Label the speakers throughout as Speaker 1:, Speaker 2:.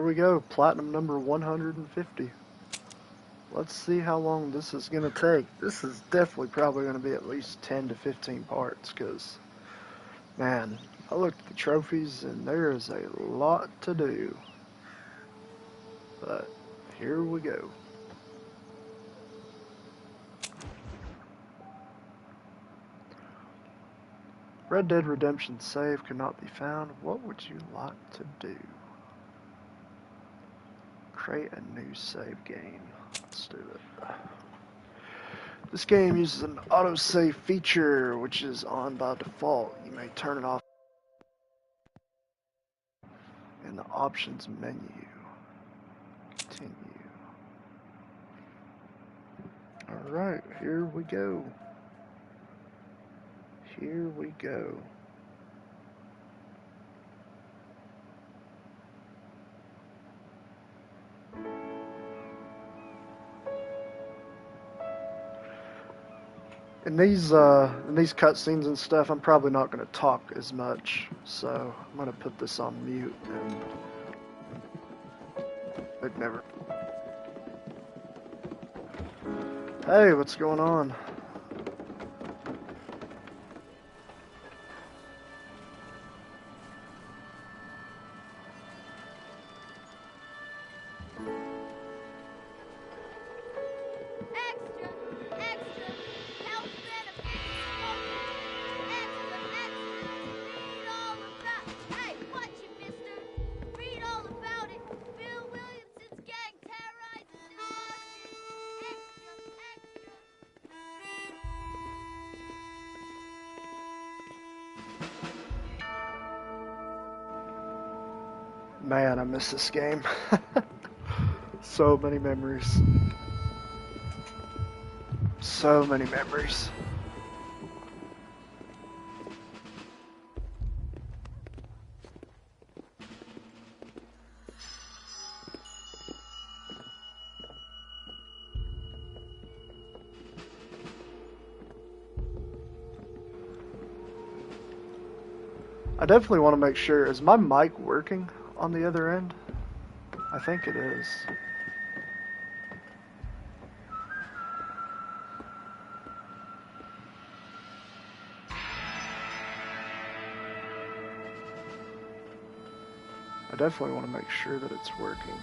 Speaker 1: we go. Platinum number 150. Let's see how long this is going to take. This is definitely probably going to be at least 10 to 15 parts because, man, I looked at the trophies and there is a lot to do. But here we go. Red Dead Redemption save cannot be found. What would you like to do? Create a new save game. Let's do it. This game uses an autosave feature, which is on by default. You may turn it off in the options menu. Continue. Alright, here we go. Here we go. In these cutscenes and stuff, I'm probably not going to talk as much, so I'm going to put this on mute and they've never. Hey, what's going on? Man, I miss this game. So many memories. So many memories. I definitely want to make sure, is my mic working on the other end? I think it is. I definitely want to make sure that it's working.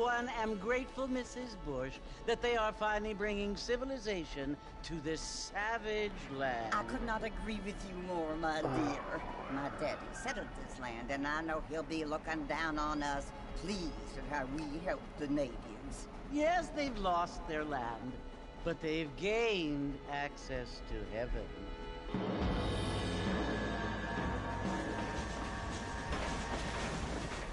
Speaker 2: I am grateful, Mrs. Bush, that they are finally bringing civilization to this savage land.
Speaker 3: I could not agree with you more, my dear. My daddy settled this land, and I know he'll be looking down on us, pleased at how we help the natives.
Speaker 2: Yes, they've lost their land, but they've gained access to heaven.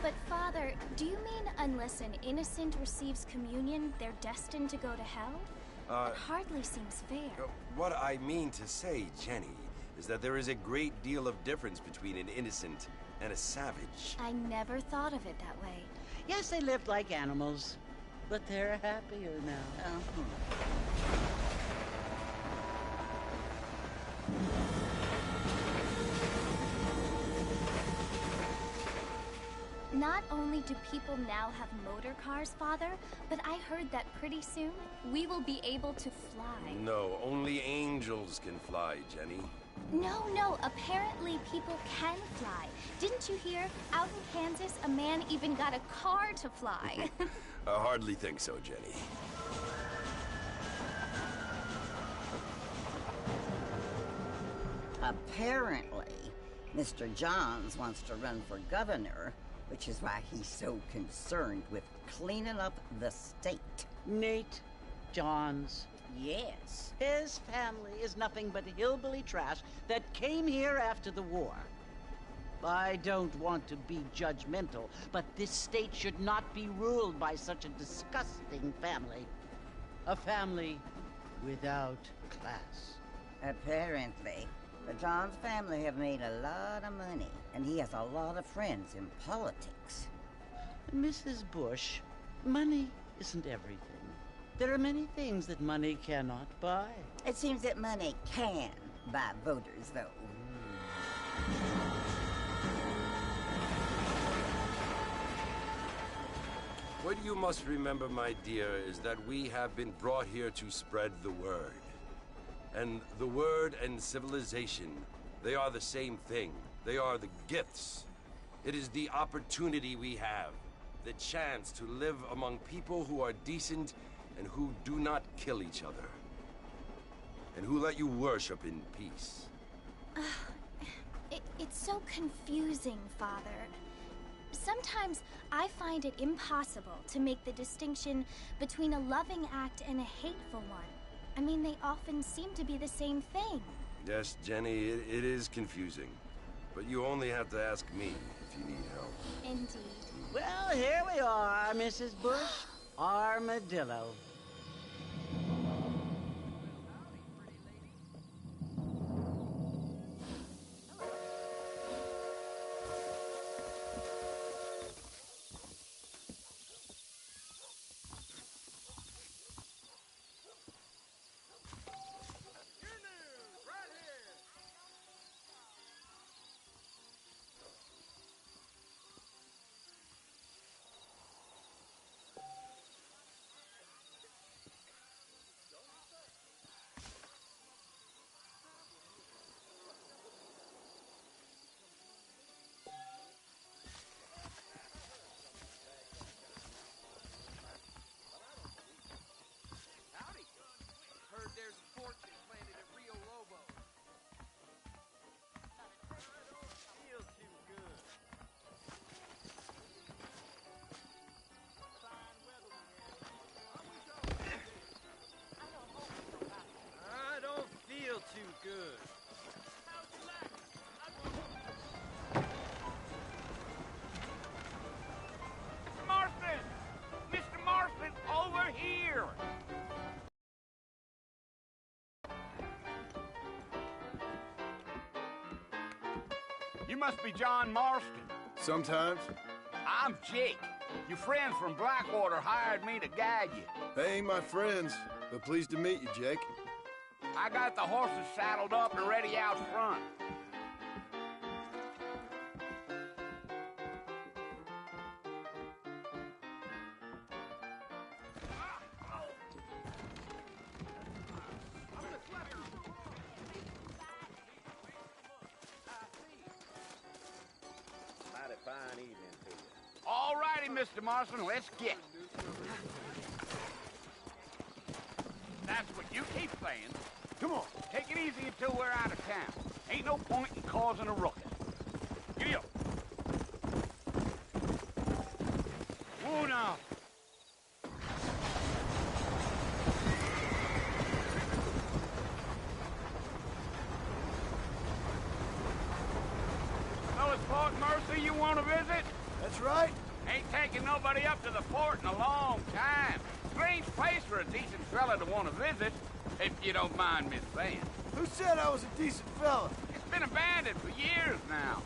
Speaker 4: But Father, do you mean unless an innocent receives communion, they're destined to go to hell? It hardly seems fair.
Speaker 5: What I mean to say, Jenny, is that there is a great deal of difference between an innocent and a savage.
Speaker 4: I never thought of it that way.
Speaker 2: Yes, they lived like animals, but they're happier now.
Speaker 4: Not only do people now have motor cars, Father, but I heard that pretty soon we will be able to fly.
Speaker 5: No, only angels can fly, Jenny.
Speaker 4: No, apparently people can fly. Didn't you hear? Out in Kansas, a man even got a car to fly.
Speaker 5: I hardly think so, Jenny.
Speaker 3: Apparently, Mr. Johns wants to run for governor, which is why he's so concerned with cleaning up the state.
Speaker 2: Nate Johns.
Speaker 3: Yes.
Speaker 2: His family is nothing but hillbilly trash that came here after the war. I don't want to be judgmental, but this state should not be ruled by such a disgusting family. A family without class.
Speaker 3: Apparently. But John's family have made a lot of money, and he has a lot of friends in politics.
Speaker 2: Mrs. Bush, money isn't everything. There are many things that money cannot buy.
Speaker 3: It seems that money can buy voters, though.
Speaker 5: What you must remember, my dear, is that we have been brought here to spread the word. And the word and civilization, they are the same thing. They are the gifts. It is the opportunity we have, the chance to live among people who are decent and who do not kill each other, and who let you worship in peace.
Speaker 4: It's so confusing, Father. Sometimes I find it impossible to make the distinction between a loving act and a hateful one. I mean, they often seem to be the same thing.
Speaker 5: Yes, Jenny, it is confusing. But you only have to ask me if you need help.
Speaker 4: Indeed.
Speaker 2: Well, here we are, Mrs. Bush. Armadillo.
Speaker 6: There's fortune planted at Rio Lobo. Feel too good. Fine weather we had. I don't feel too good. Mr. Marston! Mr. Marston, over here! You must be John Marston.
Speaker 7: Sometimes.
Speaker 6: I'm Jake. Your friends from Blackwater hired me to guide you.
Speaker 7: They ain't my friends, but pleased to meet you, Jake.
Speaker 6: I got the horses saddled up and ready out front.
Speaker 8: Fine evening to you.
Speaker 6: All righty, Mr. Marston, let's get. That's what you keep saying. Come on, take it easy until we're out of town. Ain't no point in causing a ruckus. Giddy up. Whoa now. So it's Port Mercy you want to visit?
Speaker 7: That's right.
Speaker 6: Ain't taking nobody up to the fort in a long time. Strange place for a decent fella to want to visit, if you don't mind me saying.
Speaker 7: Who said I was a decent fella?
Speaker 6: It's been abandoned for years now.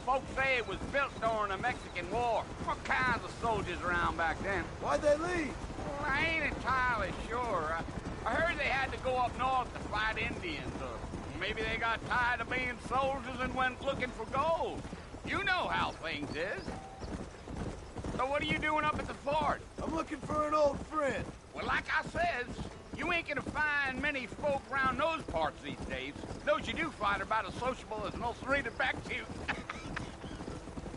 Speaker 6: Folks say it was built during the Mexican War. What kinds of soldiers around back then?
Speaker 7: Why'd they leave?
Speaker 6: Well, I ain't entirely sure. I heard they had to go up north to fight Indians, or maybe they got tired of being soldiers and went looking for gold. You know how things is. So what are you doing up at the fort?
Speaker 7: I'm looking for an old friend.
Speaker 6: Well, like I says, you ain't gonna find many folk around those parts these days. Those you do find are about as sociable as an ulcerated back tooth.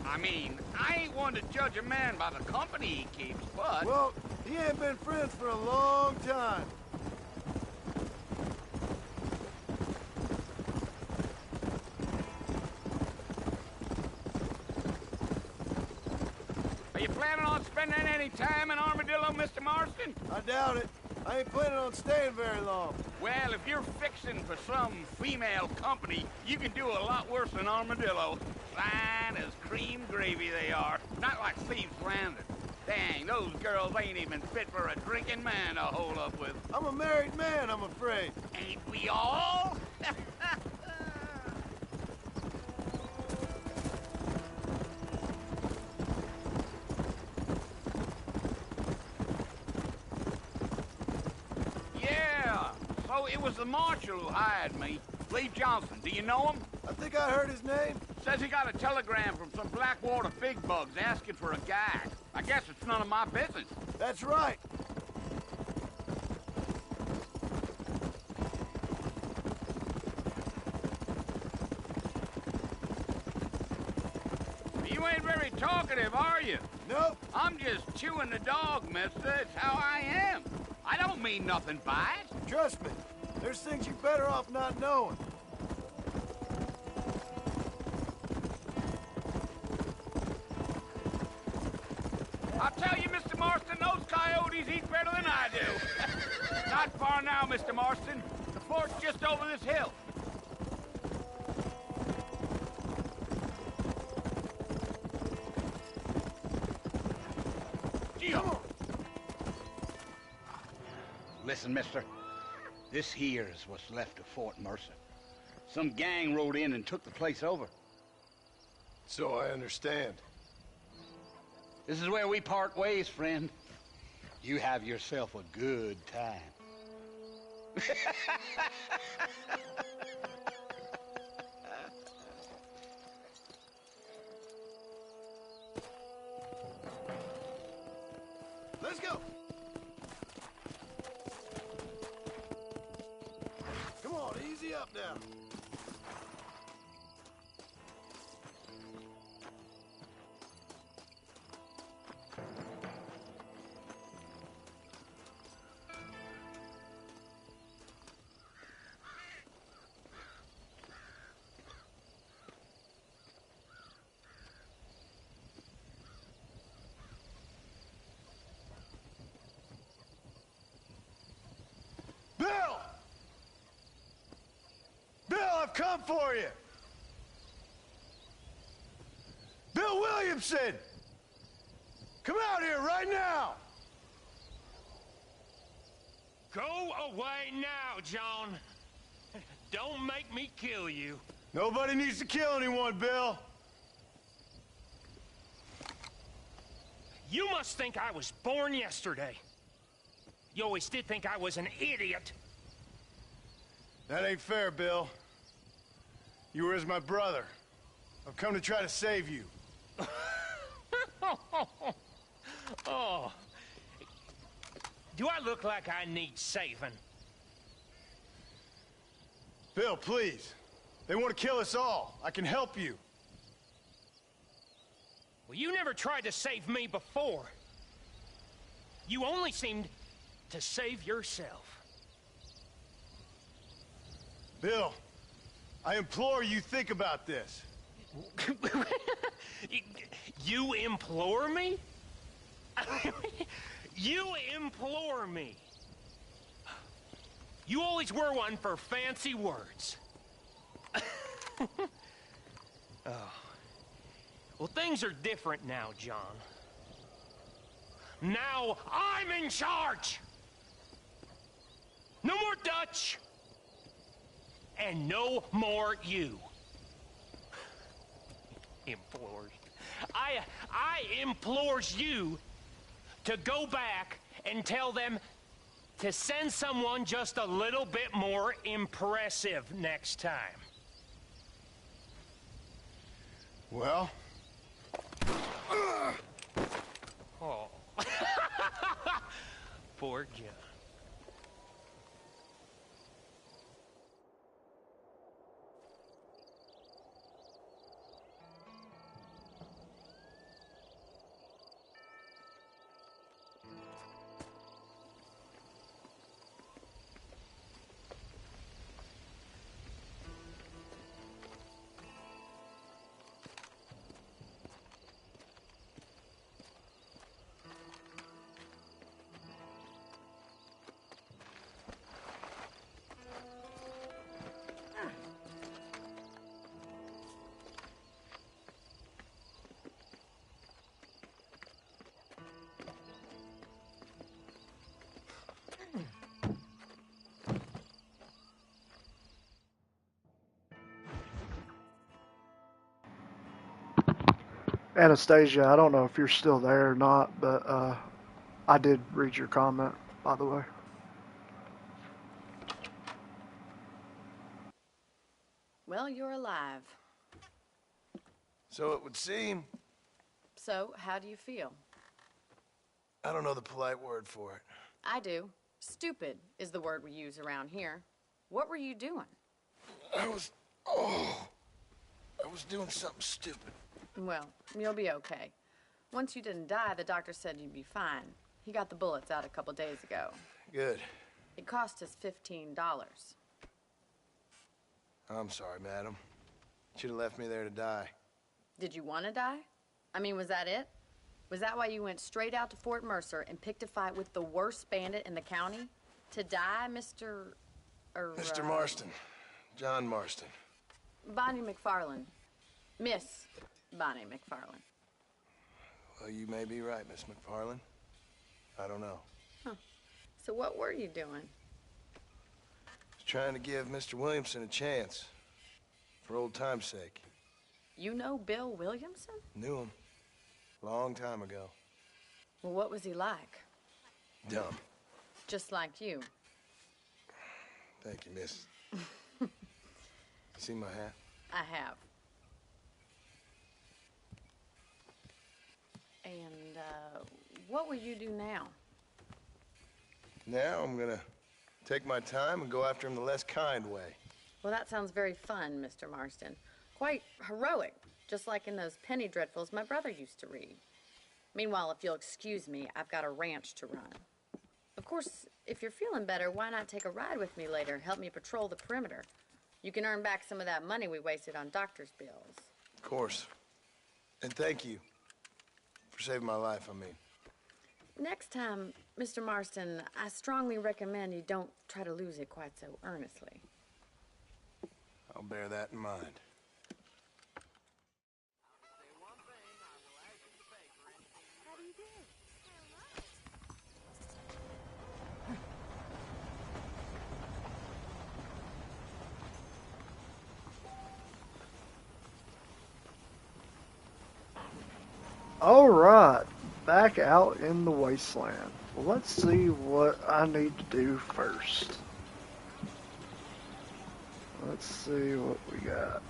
Speaker 6: I mean, I ain't one to judge a man by the company he keeps, but...
Speaker 7: Well, he ain't been friends for a long time.
Speaker 6: Are you planning on spending any time in Armadillo, Mr. Marston?
Speaker 7: I doubt it. I ain't planning on staying very long.
Speaker 6: Well, if you're fixing for some female company, you can do a lot worse than Armadillo. Fine as cream gravy they are. Not like Thieves Landing. Dang, those girls ain't even fit for a drinking man to hold up with.
Speaker 7: I'm a married man, I'm afraid.
Speaker 6: Ain't we all? it was the marshal who hired me. Lee Johnson. Do you know him?
Speaker 7: I think I heard his name.
Speaker 6: Says he got a telegram from some Blackwater big bugs asking for a guide. I guess it's none of my business.
Speaker 7: That's right.
Speaker 6: You ain't very talkative, are you?
Speaker 7: Nope.
Speaker 6: I'm just chewing the dog, mister. It's how I am. I don't mean nothing by it.
Speaker 7: Trust me. There's things you're better off not knowing.
Speaker 6: I'll tell you, Mr. Marston, those coyotes eat better than I do. Not far now, Mr. Marston. The fort's just over this hill. Listen, mister. This here's what's left of Fort Mercer. Some gang rode in and took the place over.
Speaker 7: So I understand.
Speaker 6: This is where we part ways, friend. You have yourself a good time.
Speaker 7: Let's go. Come on, easy up now. Bill! Bill, I've come for you! Bill Williamson! Come out here right now!
Speaker 9: Go away now, John. Don't make me kill you.
Speaker 7: Nobody needs to kill anyone, Bill.
Speaker 9: You must think I was born yesterday. You always did think I was an idiot.
Speaker 7: That ain't fair, Bill. You were as my brother. I've come to try to save you.
Speaker 9: Oh. Do I look like I need saving?
Speaker 7: Bill, please. They want to kill us all. I can help you.
Speaker 9: Well, you never tried to save me before. You only seemed to save yourself.
Speaker 7: Bill, I implore you think about this.
Speaker 9: You implore me? You implore me. You always were one for fancy words. Oh. Well, things are different now, John. Now I'm in charge! No more Dutch! And no more you. Implores. I implores you to go back and tell them to send someone just a little bit more impressive next time.
Speaker 7: Well?
Speaker 9: Oh. Poor John.
Speaker 1: Anastasia, I don't know if you're still there or not, but I did read your comment, by the way.
Speaker 10: Well, you're alive.
Speaker 7: So it would seem.
Speaker 10: So, how do you feel?
Speaker 7: I don't know the polite word for it.
Speaker 10: I do. Stupid is the word we use around here. What were you doing?
Speaker 7: I was doing something stupid.
Speaker 10: Well, you'll be okay. Once you didn't die, the doctor said you'd be fine. He got the bullets out a couple days ago.
Speaker 7: Good.
Speaker 10: It cost us $15.
Speaker 7: I'm sorry, madam. Should have left me there to die.
Speaker 10: Did you want to die? I mean, was that it? Was that why you went straight out to Fort Mercer and picked a fight with the worst bandit in the county? To die, Mr.
Speaker 7: Mr. Marston. John Marston.
Speaker 10: Bonnie McFarland. Miss Bonnie McFarland.
Speaker 7: Well, you may be right, Miss McFarland. I don't know.
Speaker 10: Huh. So what were you doing?
Speaker 7: Just trying to give Mr. Williamson a chance. For old time's sake.
Speaker 10: You know Bill Williamson?
Speaker 7: Knew him. Long time ago.
Speaker 10: Well, what was he like?
Speaker 7: Dumb.
Speaker 10: Just like you.
Speaker 7: Thank you, miss. You see my hat?
Speaker 10: I have. And, what will you do now?
Speaker 7: Now I'm gonna take my time and go after him the less kind way.
Speaker 10: Well, that sounds very fun, Mr. Marston. Quite heroic, just like in those penny dreadfuls my brother used to read. Meanwhile, if you'll excuse me, I've got a ranch to run. Of course, if you're feeling better, why not take a ride with me later? Help me patrol the perimeter. You can earn back some of that money we wasted on doctor's bills.
Speaker 7: Of course. And thank you for saving my life, I mean.
Speaker 10: Next time, Mr. Marston, I strongly recommend you don't try to lose it quite so earnestly.
Speaker 7: I'll bear that in mind.
Speaker 4: How do you do?
Speaker 1: Alright, back out in the wasteland. Well, let's see what I need to do first. Let's see what we got.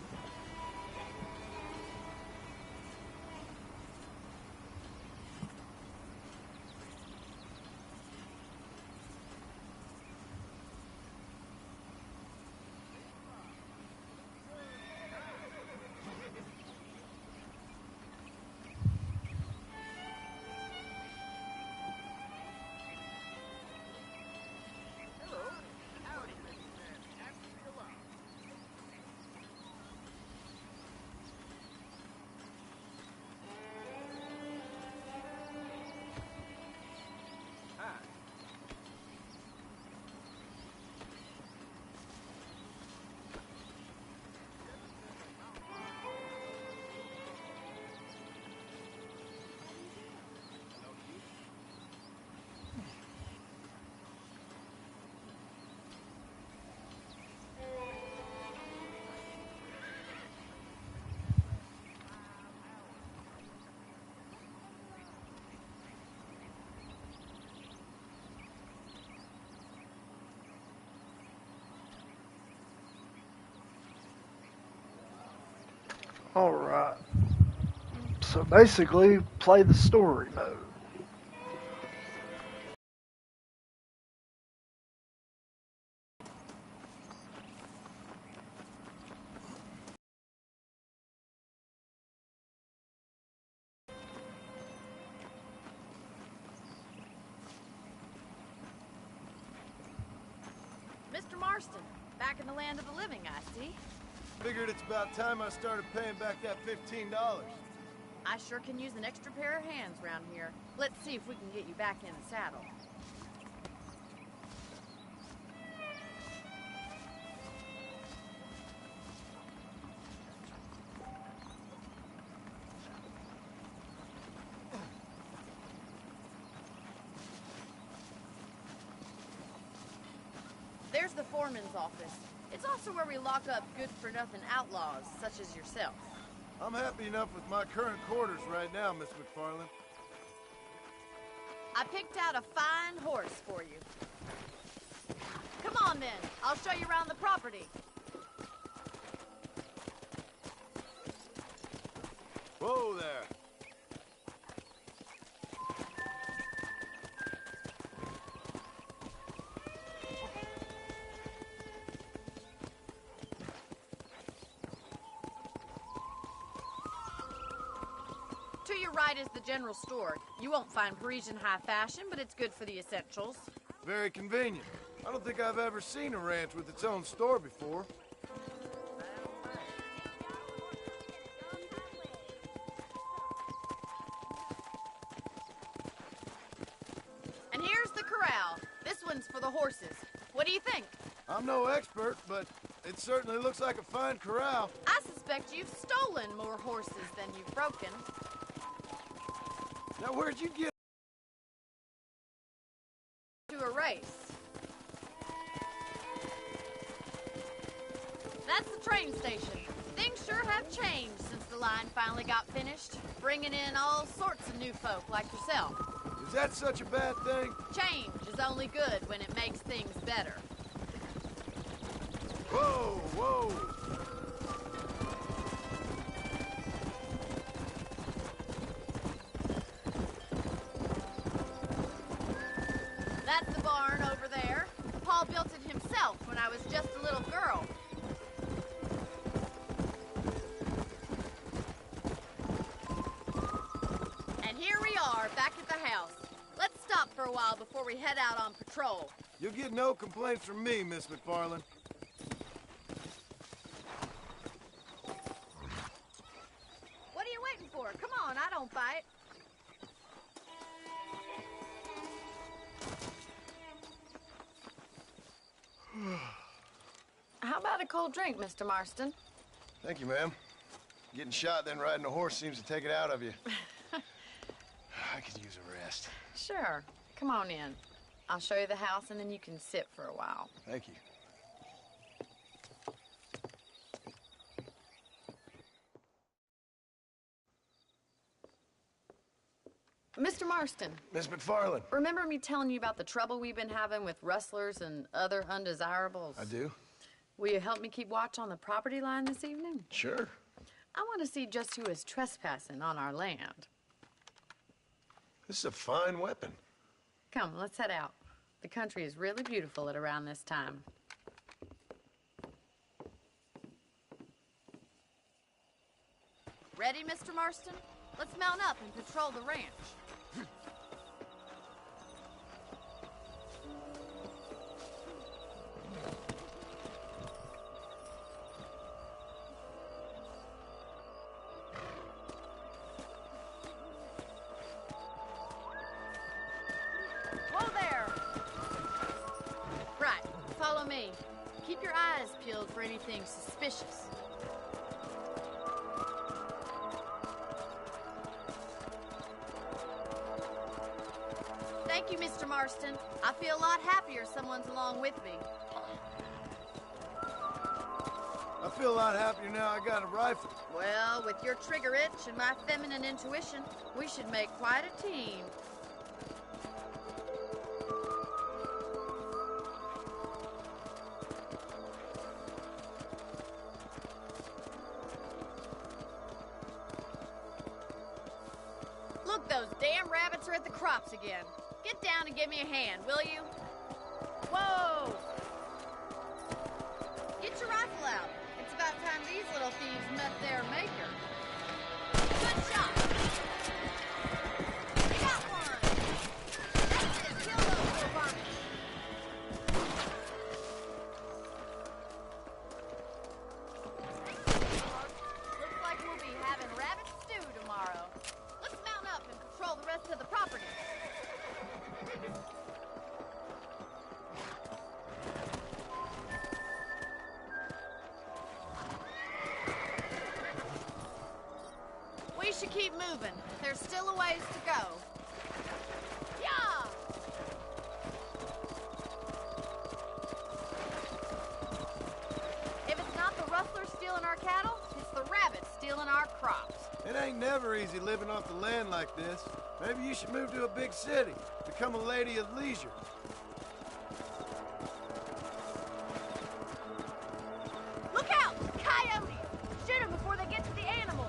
Speaker 1: Alright. So basically, play the story mode.
Speaker 10: Mr. Marston, back in the land of the living, I see.
Speaker 7: Figured it's about time I started paying back that $15.
Speaker 10: I sure can use an extra pair of hands around here. Let's see if we can get you back in the saddle. There's the foreman's office. It's also where we lock up good-for-nothing outlaws, such as yourself.
Speaker 7: I'm happy enough with my current quarters right now, Miss McFarland.
Speaker 10: I picked out a fine horse for you. Come on, then. I'll show you around the property.
Speaker 7: Whoa there.
Speaker 10: To your right is the general store. You won't find Parisian high fashion, but it's good for the essentials.
Speaker 7: Very convenient. I don't think I've ever seen a ranch with its own store before.
Speaker 10: And here's the corral. This one's for the horses. What do you think?
Speaker 7: I'm no expert, but it certainly looks like a fine corral.
Speaker 10: I suspect you've stolen more horses than you've broken.
Speaker 7: Now, where'd you get
Speaker 10: To a race. That's the train station. Things sure have changed since the line finally got finished, bringing in all sorts of new folk like yourself.
Speaker 7: Is that such a bad thing?
Speaker 10: Change is only good when it makes things better.
Speaker 7: Whoa, whoa!
Speaker 10: That's the barn over there. Paul built it himself when I was just a little girl. And here we are, back at the house. Let's stop for a while before we head out on patrol.
Speaker 7: You'll get no complaints from me, Miss McFarland.
Speaker 10: What are you waiting for? Come on, I don't bite. How about a cold drink, Mr. Marston?
Speaker 7: Thank you, ma'am. Getting shot, then riding a horse seems to take it out of you. I could use a rest.
Speaker 10: Sure. Come on in. I'll show you the house, and then you can sit for a while.
Speaker 7: Thank you.
Speaker 10: Mr. Marston.
Speaker 7: Miss McFarland.
Speaker 10: Remember me telling you about the trouble we've been having with rustlers and other undesirables?
Speaker 7: I do.
Speaker 10: Will you help me keep watch on the property line this evening?
Speaker 7: Sure.
Speaker 10: I want to see just who is trespassing on our land.
Speaker 7: This is a fine weapon.
Speaker 10: Come, let's head out. The country is really beautiful at around this time. Ready, Mr. Marston? Let's mount up and patrol the ranch. Whoa there! Right, follow me. Keep your eyes peeled for anything suspicious. Thank you, Mr. Marston. I feel a lot happier someone's along with me.
Speaker 7: I feel a lot happier now I got a rifle.
Speaker 10: Well, with your trigger itch and my feminine intuition, we should make quite a team. Look, those damn rabbits are at the crops again. Get down and give me a hand, will you? Whoa! Get your rifle out. It's about time these little thieves met their maker. Good shot! You got one! That's it, kill those little varmints. Looks like we'll be having rabbit stew tomorrow. Let's mount up and patrol the rest of the property. We should keep moving. There's still a ways to go. Yeah! If it's not the rustlers stealing our cattle, it's the rabbits stealing our crops.
Speaker 7: It ain't never easy living off the land like this. Maybe you should move to a big city. Become a lady of leisure.
Speaker 10: Look out! Coyotes! Shoot them before they get to the animals.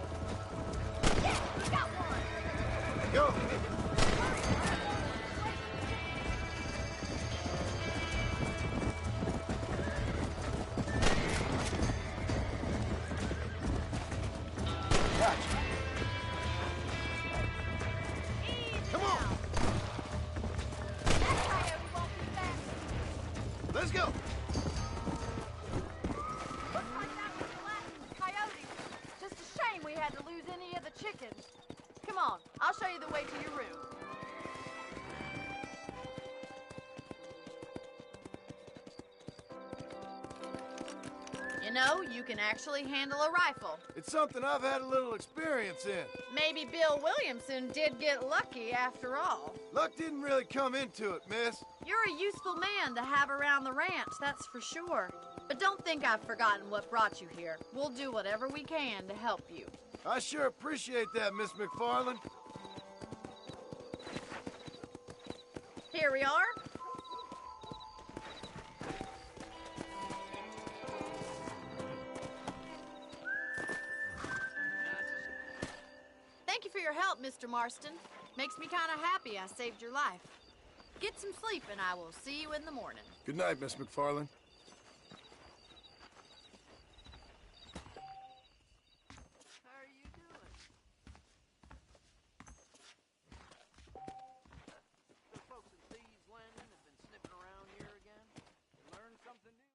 Speaker 10: Yeah!
Speaker 7: Go! Come on! Let's go!
Speaker 10: Looks like that was the last of the coyotes. Just a shame we had to lose any of the chickens. Come on, I'll show you the way to your room. You know, you can actually handle a rifle.
Speaker 7: It's something I've had a little experience in.
Speaker 10: Maybe Bill Williamson did get lucky after all.
Speaker 7: Luck didn't really come into it, miss.
Speaker 10: You're a useful man to have around the ranch, that's for sure. But don't think I've forgotten what brought you here. We'll do whatever we can to help you.
Speaker 7: I sure appreciate that, Miss McFarland.
Speaker 10: Here we are. Thank you for your help, Mr. Marston. Makes me kind of happy I saved your life. Get some sleep and I will see you in the morning.
Speaker 7: Good night, Miss McFarland.
Speaker 10: How are you doing?
Speaker 8: The folks in Thieves Landing have been sniffing around here again. Learn something new.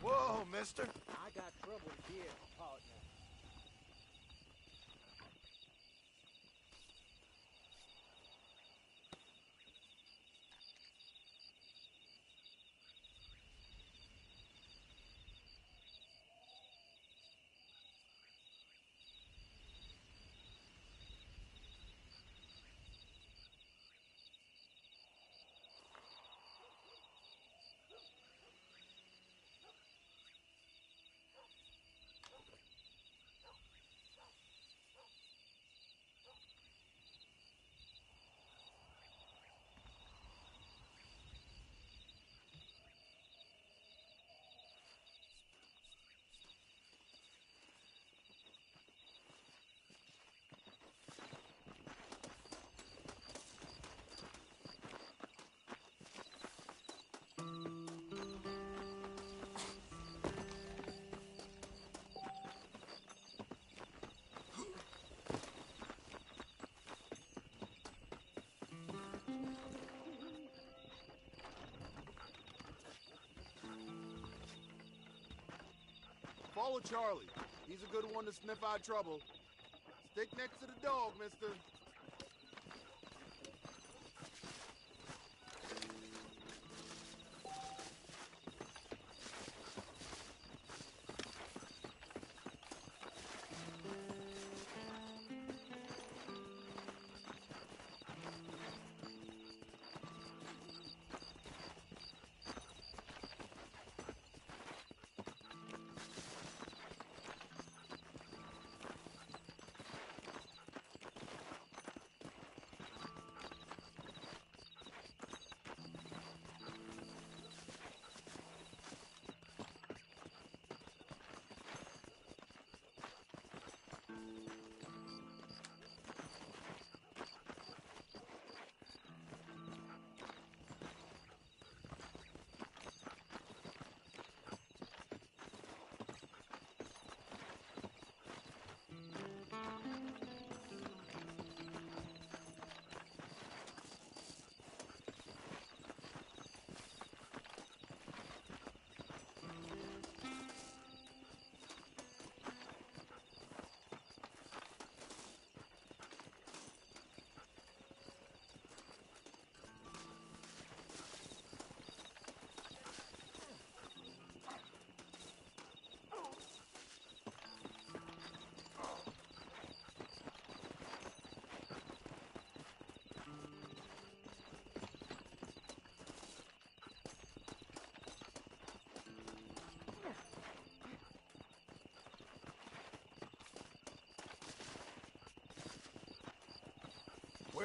Speaker 7: Whoa, mister.
Speaker 8: I got trouble here, partner.
Speaker 11: Follow Charlie. He's a good one to sniff out trouble. Stick next to the dog, mister.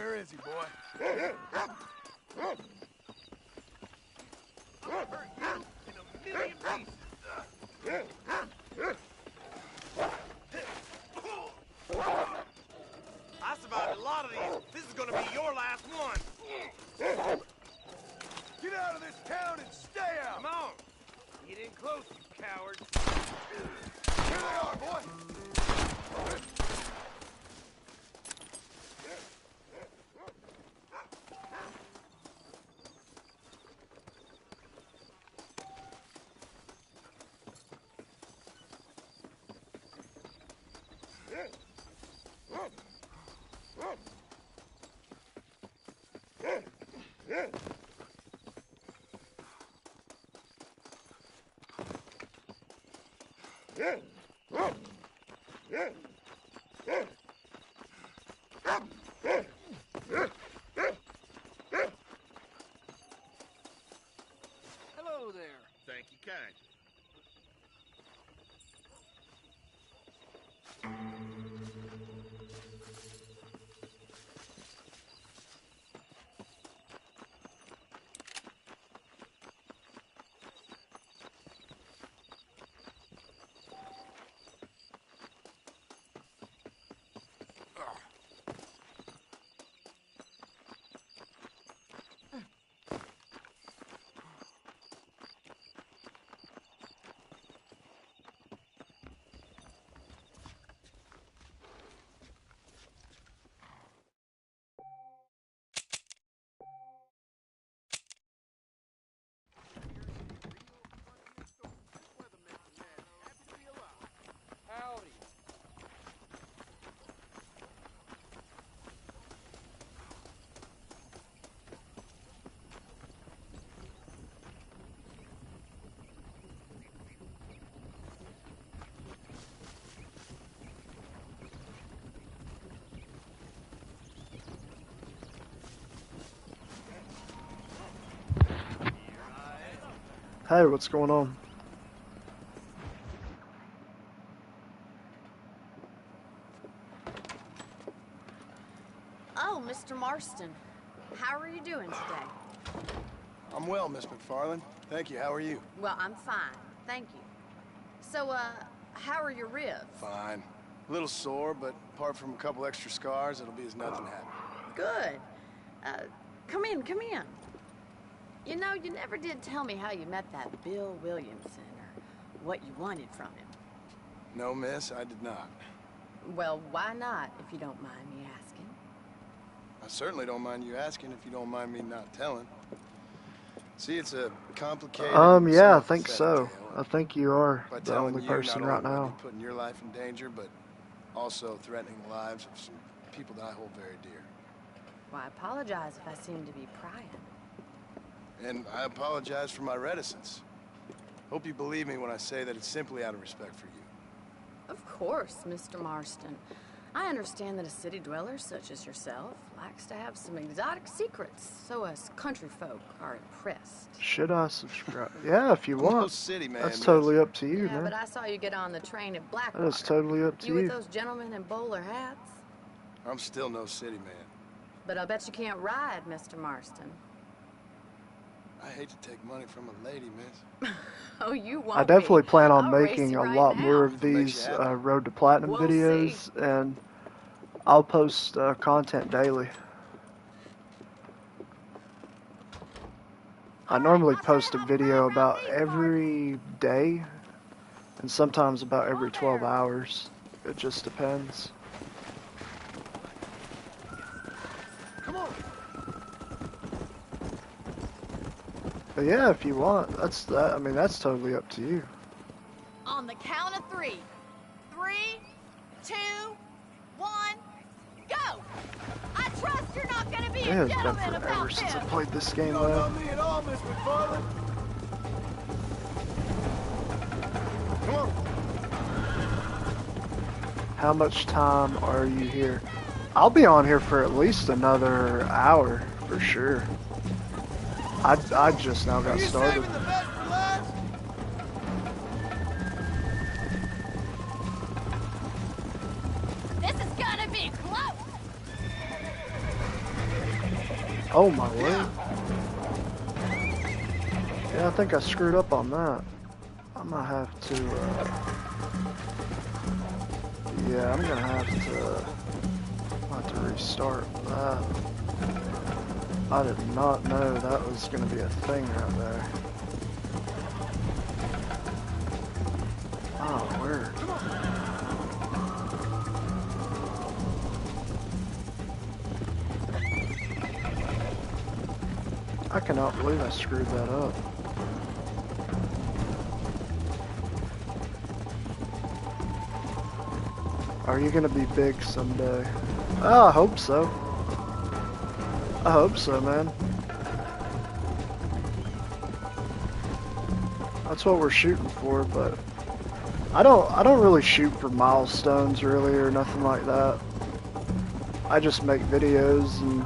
Speaker 11: Where is he, boy?
Speaker 8: Hurt you in a million pieces. I survived a lot of these. This is gonna be your last one.
Speaker 11: Get out of this town and stay out!
Speaker 8: Come on. Get in close, you coward.
Speaker 11: Here they are, boy!
Speaker 8: Hello there.
Speaker 11: Thank you kindly.
Speaker 8: Howdy.
Speaker 1: Hey, what's going on?
Speaker 10: Oh, Mr. Marston. How are you doing today?
Speaker 7: I'm well, Miss McFarland. Thank you. How are you?
Speaker 10: Well, I'm fine. Thank you. So, how are your ribs?
Speaker 7: Fine. A little sore, but apart from a couple extra scars, it'll be as nothing happened.
Speaker 10: Good. Come in, come in. You know, you never did tell me how you met that Bill Williamson, or what you wanted from him.
Speaker 7: No, miss, I did not.
Speaker 10: Well, why not, if you don't mind me asking?
Speaker 7: I certainly don't mind you asking if you don't mind me not telling. See, it's a complicated...
Speaker 1: Yeah, I think so. I think you are
Speaker 7: By
Speaker 1: the
Speaker 7: telling
Speaker 1: only
Speaker 7: you,
Speaker 1: person
Speaker 7: not
Speaker 1: right
Speaker 7: only will I
Speaker 1: now.
Speaker 7: be putting your life in danger, but also threatening the lives of some people that I hold very dear.
Speaker 10: Well, I apologize if I seem to be prying.
Speaker 7: And I apologize for my reticence. Hope you believe me when I say that it's simply out of respect for you.
Speaker 10: Of course, Mr. Marston. I understand that a city dweller such as yourself likes to have some exotic secrets, so us country folk are impressed.
Speaker 1: Should I subscribe? Yeah, if you
Speaker 7: I'm no
Speaker 1: want.
Speaker 7: city man,
Speaker 1: That's
Speaker 7: miss.
Speaker 1: totally up to you,
Speaker 10: Yeah,
Speaker 1: man.
Speaker 10: but I saw you get on the train at Blackwater.
Speaker 1: That is totally up to
Speaker 10: You with
Speaker 1: you.
Speaker 10: those gentlemen in bowler hats?
Speaker 7: I'm still no city man.
Speaker 10: But I bet you can't ride, Mr. Marston.
Speaker 7: I hate to take money from a lady, miss.
Speaker 10: Oh, you won't
Speaker 1: I definitely
Speaker 10: be.
Speaker 1: plan on
Speaker 10: I'll race
Speaker 1: making
Speaker 10: you
Speaker 1: a
Speaker 10: right
Speaker 1: lot
Speaker 10: now.
Speaker 1: more of
Speaker 7: Makes you
Speaker 1: these
Speaker 7: happy.
Speaker 1: Road to Platinum
Speaker 10: We'll
Speaker 1: videos,
Speaker 10: see.
Speaker 1: and I'll post content daily. I normally post a video about every day, and sometimes about every 12 hours. It just depends.
Speaker 11: Come on!
Speaker 1: But yeah, if you want, that's that. I mean, that's totally up to you.
Speaker 10: On the count of 3. 3, 2, 1, go! I trust you're not gonna be
Speaker 1: It
Speaker 10: a
Speaker 1: has been
Speaker 10: gentleman
Speaker 1: forever
Speaker 10: about
Speaker 1: since I
Speaker 10: this.
Speaker 1: played this game,
Speaker 11: You don't know
Speaker 1: though.
Speaker 11: me at all, Miss McFarland. Come on!
Speaker 1: How much time are you here? I'll be on here for at least another hour, for sure. I just now
Speaker 11: Are
Speaker 1: got
Speaker 11: you
Speaker 1: started.
Speaker 11: saving the best for last?
Speaker 4: This is gonna be close!
Speaker 1: Oh my word. Yeah, I think I screwed up on that. I might have to, yeah, I'm gonna have to restart that. I did not know that was gonna be a thing right there. Oh, word. I cannot believe I screwed that up. Are you gonna be big someday? Oh, I hope so. I hope so, man. That's what we're shooting for, but I don't really shoot for milestones really or nothing like that. I just make videos, and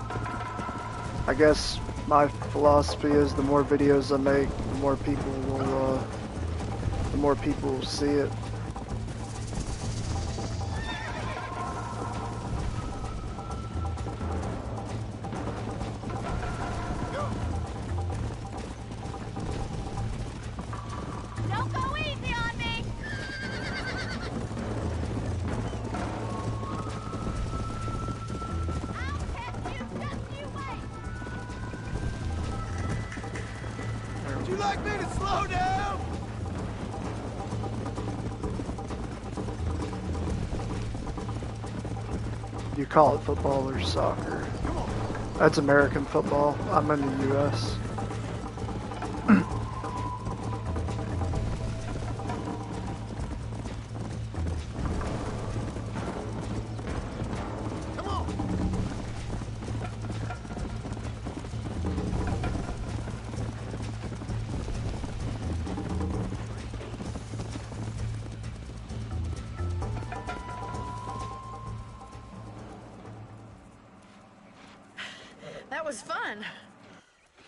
Speaker 1: I guess my philosophy is the more videos I make, the more people will see it.
Speaker 4: Don't go easy on me! I'll catch you, just you wait!
Speaker 11: Would you like me to slow down?
Speaker 1: You call it football or soccer? That's American football. I'm in the U.S.
Speaker 11: Come on.
Speaker 10: That was fun.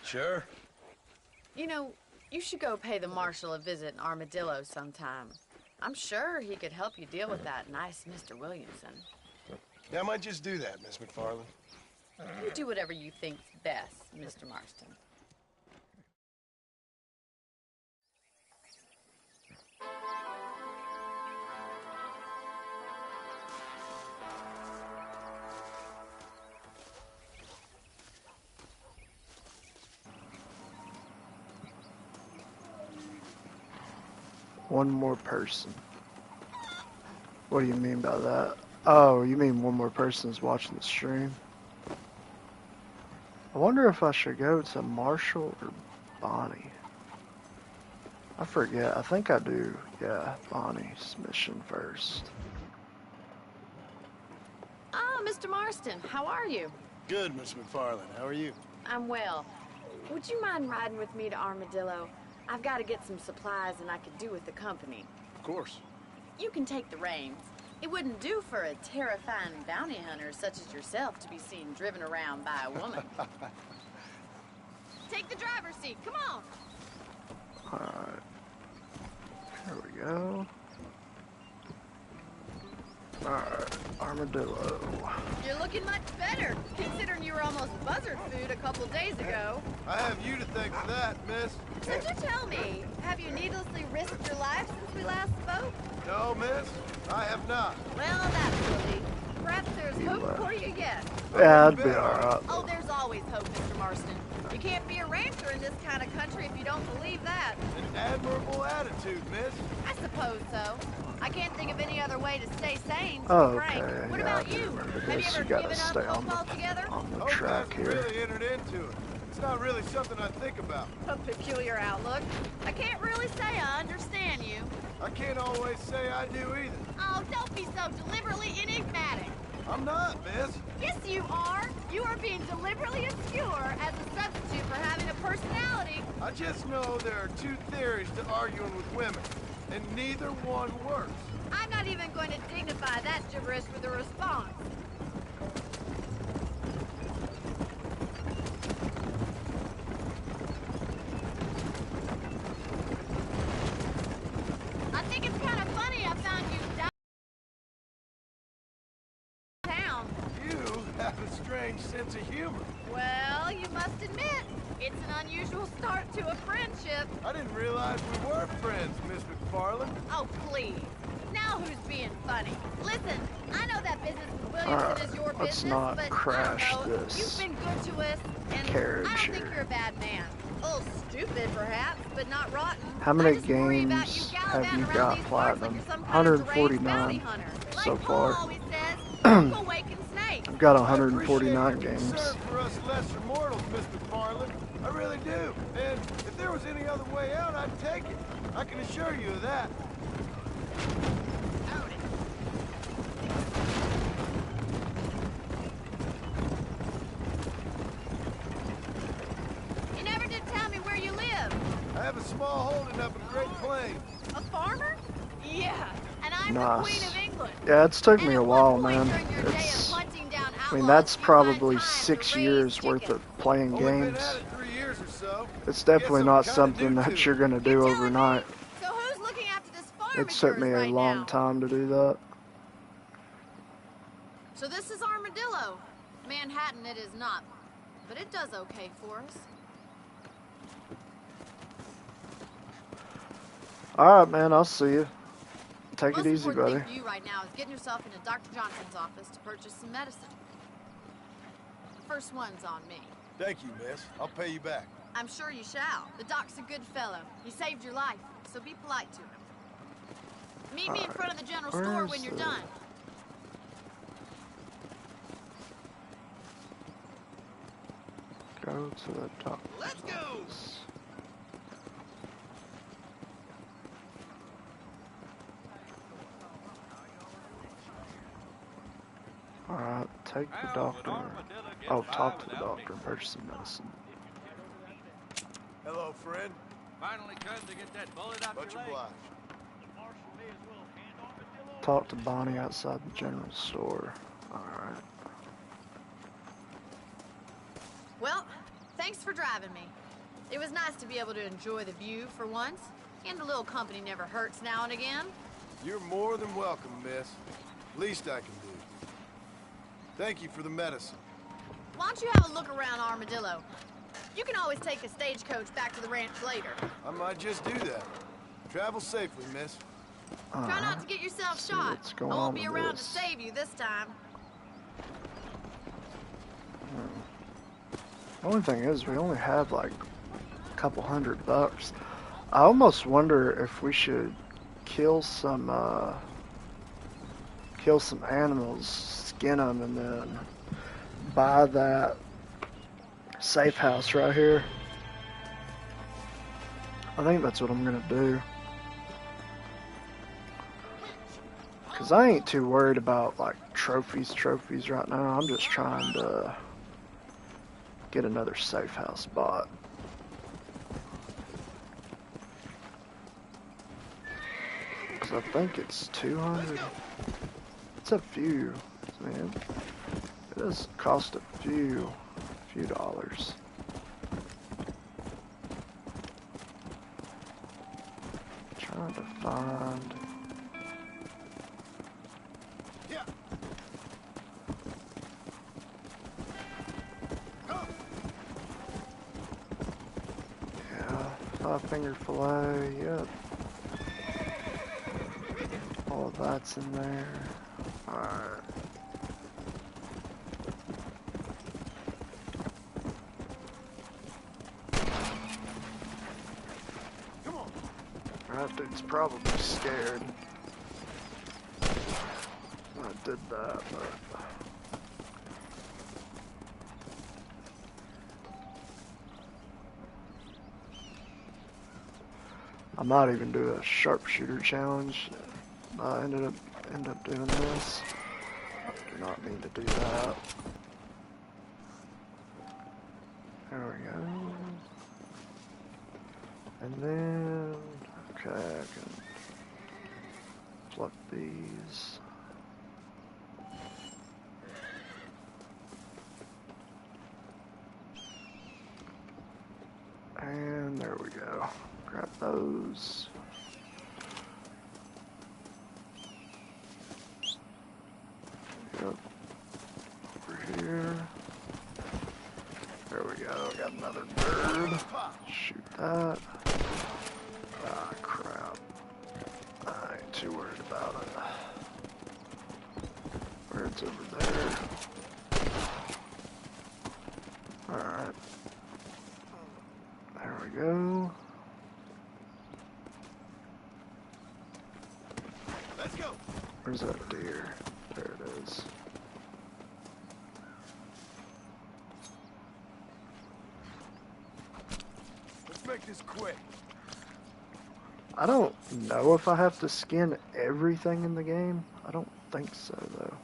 Speaker 5: Sure.
Speaker 10: You know, you should go pay the marshal a visit in Armadillo sometime. I'm sure he could help you deal with that nice Mr. Williamson.
Speaker 7: Yeah, I might just do that, Miss McFarland.
Speaker 10: You do whatever you think's best, Mr. Marston.
Speaker 1: One more person. What do you mean by that? Oh, you mean one more person is watching the stream? I wonder if I should go to Marshall or Bonnie. I forget. I think I do. Yeah, Bonnie's mission first.
Speaker 10: Ah, Mr. Marston, how are you?
Speaker 7: Good, Miss McFarland. How are you?
Speaker 10: I'm well. Would you mind riding with me to Armadillo? I've got to get some supplies and I could do with the company.
Speaker 7: Of course.
Speaker 10: You can take the reins. It wouldn't do for a terrifying bounty hunter such as yourself to be seen driven around by a woman. Take the driver's seat. Come on.
Speaker 1: Alright. Here we go. Alright, Armadillo.
Speaker 10: You're looking much better, considering you were almost buzzard food a couple days ago.
Speaker 11: I have you to thank for that, miss.
Speaker 10: So do tell me, have you needlessly risked your life since we last spoke?
Speaker 11: No, miss, I have not.
Speaker 10: Well, that's silly. Perhaps there's hope for you yet.
Speaker 1: Yeah, I'd be alright.
Speaker 10: Oh, there's always hope, Mr. Marston. You can't be a rancher in this kind of country if you don't believe that.
Speaker 11: An admirable attitude, miss.
Speaker 10: I suppose so. I can't think of any other way to stay sane, to
Speaker 1: Oh,
Speaker 10: be frank.
Speaker 1: okay.
Speaker 10: What
Speaker 1: Yeah, I
Speaker 10: about
Speaker 1: do
Speaker 10: you?
Speaker 1: remember
Speaker 10: Have you
Speaker 1: this.
Speaker 10: ever
Speaker 1: You gotta
Speaker 10: given
Speaker 1: stay
Speaker 10: up hope altogether?
Speaker 1: on the
Speaker 11: Hope
Speaker 1: track
Speaker 11: hasn't
Speaker 1: here.
Speaker 11: really entered into it. It's not really something I think about.
Speaker 10: A peculiar outlook. I can't really say I understand you.
Speaker 11: I can't always say I do either.
Speaker 10: Oh, don't be so deliberately enigmatic.
Speaker 11: I'm not, miss.
Speaker 10: Yes, you are. You are being deliberately obscure as a substitute for having a personality.
Speaker 11: I just know there are two theories to arguing with women, and neither one works.
Speaker 10: I'm not even going to dignify that gibberish with a response. I think it's kind of funny I found you downtown.
Speaker 11: You have a strange strange sense of humor.
Speaker 10: Well, you must admit, it's an unusual start to a friendship.
Speaker 11: I didn't realize we were friends, Miss McFarland.
Speaker 10: Oh, please. Now who's being funny? Listen, I know that business with Williamson is your
Speaker 1: let's
Speaker 10: business,
Speaker 1: not
Speaker 10: but
Speaker 1: crash
Speaker 10: I don't know.
Speaker 1: this
Speaker 10: You've been good to us, and
Speaker 1: carriage
Speaker 10: I don't think
Speaker 1: here.
Speaker 10: you're a bad man. A little stupid, perhaps, but not rotten.
Speaker 1: How many
Speaker 10: I just worry about
Speaker 1: games
Speaker 10: you
Speaker 1: have
Speaker 10: gallivanting
Speaker 1: you
Speaker 10: around
Speaker 1: got
Speaker 10: these parts like
Speaker 1: platinum?
Speaker 10: you're some kind of deranged
Speaker 1: 149
Speaker 10: bounty hunter.
Speaker 1: so
Speaker 10: Like Paul
Speaker 1: far.
Speaker 10: always says, look awaken snakes.
Speaker 1: I've got
Speaker 11: I appreciate
Speaker 1: 149
Speaker 11: your
Speaker 1: games.
Speaker 11: concern for us lesser mortals, Miss McFarland. I really do. And if there was any other way out, I'd take it. I can assure you of that.
Speaker 10: You never did tell me where you live.
Speaker 11: I have a small holding up in Great Plains.
Speaker 10: A farmer? Yeah, and I'm the
Speaker 1: Nice.
Speaker 10: Queen of England.
Speaker 1: Yeah, it's took me
Speaker 10: And
Speaker 1: a
Speaker 10: at
Speaker 1: while,
Speaker 10: one point
Speaker 1: man.
Speaker 10: during your day of
Speaker 1: It's,
Speaker 10: hunting down
Speaker 1: I mean,
Speaker 10: outlaws,
Speaker 1: that's
Speaker 10: you
Speaker 1: probably
Speaker 10: find time
Speaker 1: 6
Speaker 10: to
Speaker 1: years
Speaker 10: raise
Speaker 1: worth
Speaker 10: chickens.
Speaker 1: of playing
Speaker 11: Only been
Speaker 1: games.
Speaker 11: at it 3 years or so.
Speaker 1: It's definitely
Speaker 11: Guess
Speaker 1: not
Speaker 11: I'm kinda
Speaker 1: something
Speaker 11: new to
Speaker 1: that
Speaker 11: it.
Speaker 1: you're gonna do
Speaker 10: You're telling me?
Speaker 1: overnight.
Speaker 10: So who's looking after this farm
Speaker 1: It
Speaker 10: of
Speaker 1: took
Speaker 10: yours
Speaker 1: me a
Speaker 10: right
Speaker 1: long
Speaker 10: now?
Speaker 1: time to do that.
Speaker 10: So this is Armadillo. Manhattan it is not, but it does okay for us.
Speaker 1: Alright, man, I'll see you. Take
Speaker 10: Most
Speaker 1: it easy,
Speaker 10: important
Speaker 1: buddy.
Speaker 10: thing for you right now is getting yourself into Dr. Johnson's office to purchase some medicine. The first one's on me.
Speaker 11: Thank you, miss. I'll pay you back.
Speaker 10: I'm sure you shall. The doc's a good fellow. He saved your life, so be polite to him. Meet me in front of the general store when you're done.
Speaker 1: Go to the top.
Speaker 8: Let's go!
Speaker 1: Alright, take the doctor. Oh, talk to the doctor and purchase some medicine.
Speaker 11: Hello, friend.
Speaker 8: Finally come to get that bullet out
Speaker 11: Much
Speaker 8: your leg.
Speaker 11: obliged.
Speaker 8: The marshal may as well hand Armadillo.
Speaker 1: Talk to Bonnie outside the general store. Alright.
Speaker 10: Well, thanks for driving me. It was nice to be able to enjoy the view for once, and a little company never hurts now and again.
Speaker 11: You're more than welcome, miss. Least I can do. Thank you for the medicine.
Speaker 10: Why don't you have a look around Armadillo? You can always take a stagecoach back to the ranch later.
Speaker 11: I might just do that. Travel safely, miss.
Speaker 10: Try not to get yourself
Speaker 1: see
Speaker 10: shot.
Speaker 1: what's going
Speaker 10: I
Speaker 1: on
Speaker 10: won't be
Speaker 1: with
Speaker 10: around
Speaker 1: this.
Speaker 10: to save you this time.
Speaker 1: The only thing is, we only have like a couple $100. I almost wonder if we should kill some animals, skin them, and then buy that safe house right here. I think that's what I'm gonna do. Cause I ain't too worried about like trophies right now. I'm just trying to get another safe house bought. Cause I think it's 200. It's a few, man. It does cost a few dollars. Trying to find.
Speaker 11: Yeah.
Speaker 1: Yeah, 5-finger fillet. Yep. All of that's in there. Alright.
Speaker 11: Come on.
Speaker 1: That dude's probably scared. I did that, but I might even do a sharpshooter challenge. I end up doing this. I do not mean to do that. There we go. And then, okay, I can pluck these. And there we go. Grab those. Yep. Over here. too worried about it. Birds over there. Alright. There we go.
Speaker 11: Let's go.
Speaker 1: Where's that deer? There it is.
Speaker 11: Let's make this quick.
Speaker 1: I don't know if I have to skin everything in the game. I don't think so, though.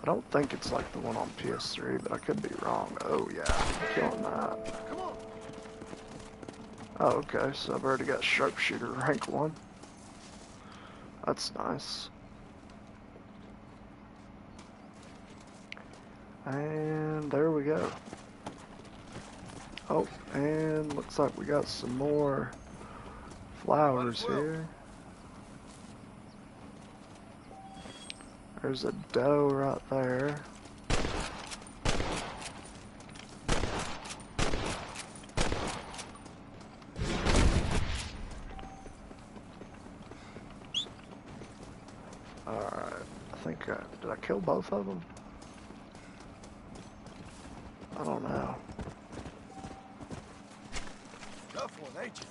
Speaker 1: I don't think it's like the one on PS3, but I could be wrong. Oh, yeah. I'm killing that.
Speaker 11: Come on.
Speaker 1: Oh, okay. So I've already got Sharpshooter rank 1. That's nice. And there we go. Oh, and looks like we got some more flowers here. There's a doe right there. Alright, I think did I kill both of them? I don't know.
Speaker 11: Tough one, ain't you?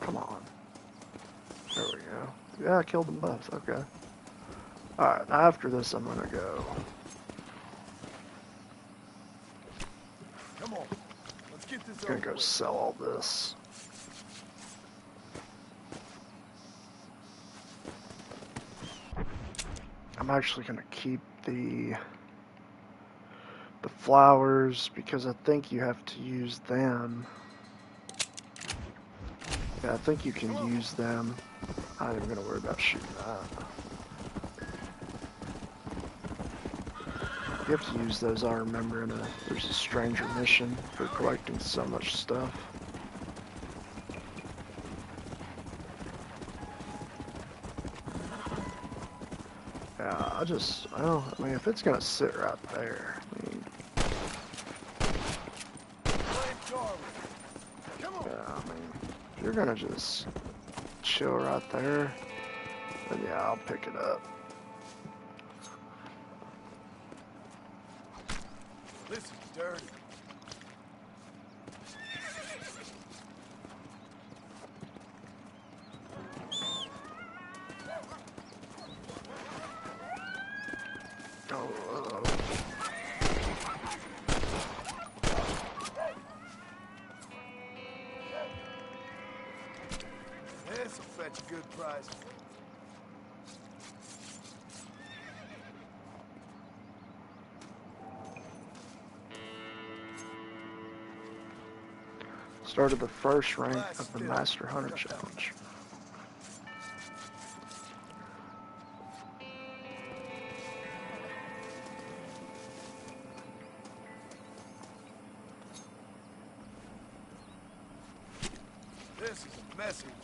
Speaker 1: Come on. There we go. Yeah, I killed them both. Okay. Alright, now after this I'm gonna go.
Speaker 11: Come on. Let's get this
Speaker 1: I'm gonna
Speaker 11: over
Speaker 1: go
Speaker 11: with.
Speaker 1: sell all this. I'm actually gonna keep the flowers because I think you have to use them. Yeah, I think you can use them. I'm not even gonna worry about shooting that. You have to use those, I remember, there's a stranger mission for collecting so much stuff. Yeah, I mean, if it's gonna sit right there, I mean, yeah, I mean, if you're gonna just chill right there, then yeah, I'll pick it up.
Speaker 11: This is dirty. This'll fetch a good price.
Speaker 1: Started the first rank of the Master Hunter Challenge.
Speaker 11: This is a messy one.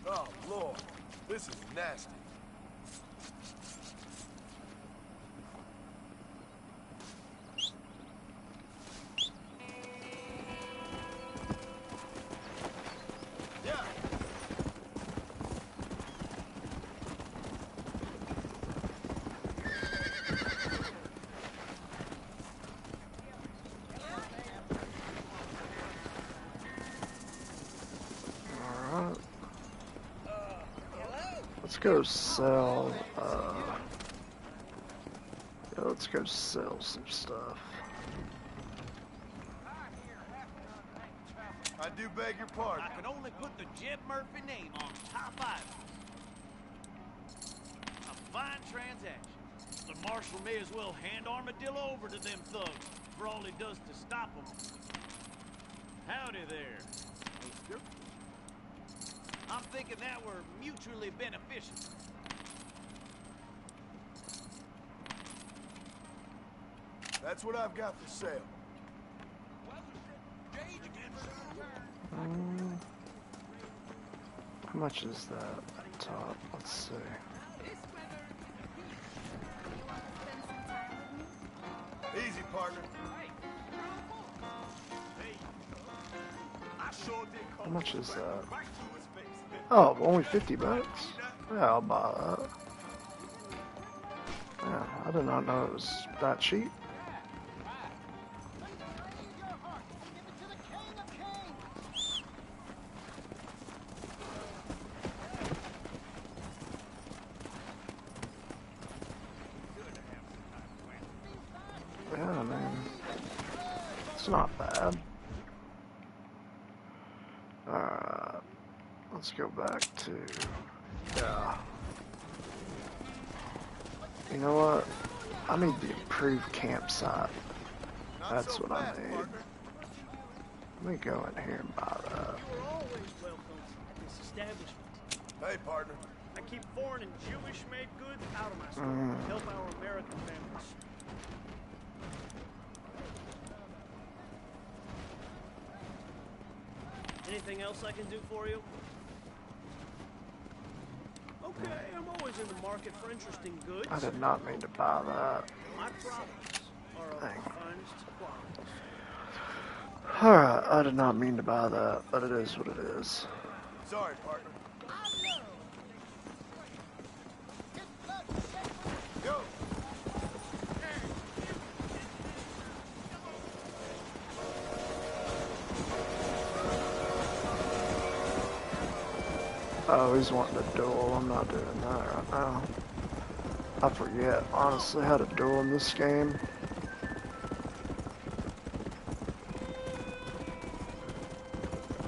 Speaker 11: Oh, Lord. This is nasty. Yeah.
Speaker 1: Alright. Let's go sell, yeah, let's go sell some stuff.
Speaker 11: I do beg your pardon.
Speaker 8: I can only put the Jeb Murphy name on top item. A fine transaction. The marshal may as well hand Armadillo over to them thugs for all he does to stop them. Howdy there, mister. I'm thinking that we're mutually beneficial.
Speaker 11: That's what I've got for sale.
Speaker 1: How much is that at the top? Let's see.
Speaker 11: Easy, partner.
Speaker 1: How much is that? Oh, only 50 bucks? Yeah, I'll buy that. Yeah, I did not know it was that cheap. Yeah, man. It's not bad. Alright. Let's go back to... Yeah. You know what? I need the improved campsite. That's what I need. Let me go in here and buy that.
Speaker 8: You're always welcome at this establishment.
Speaker 11: Hey, partner.
Speaker 8: I keep foreign and Jewish-made goods out of my store to help our American families. Anything else I can do for you? Okay, I'm always in the market for interesting goods.
Speaker 1: I did not mean to buy that.
Speaker 8: My products are of the finest quality.
Speaker 1: Alright, I did not mean to buy that, but it is what it is.
Speaker 11: Sorry, partner. Go.
Speaker 1: Oh, he's wanting a duel. I'm not doing that right now. I forget, honestly, how to duel in this game.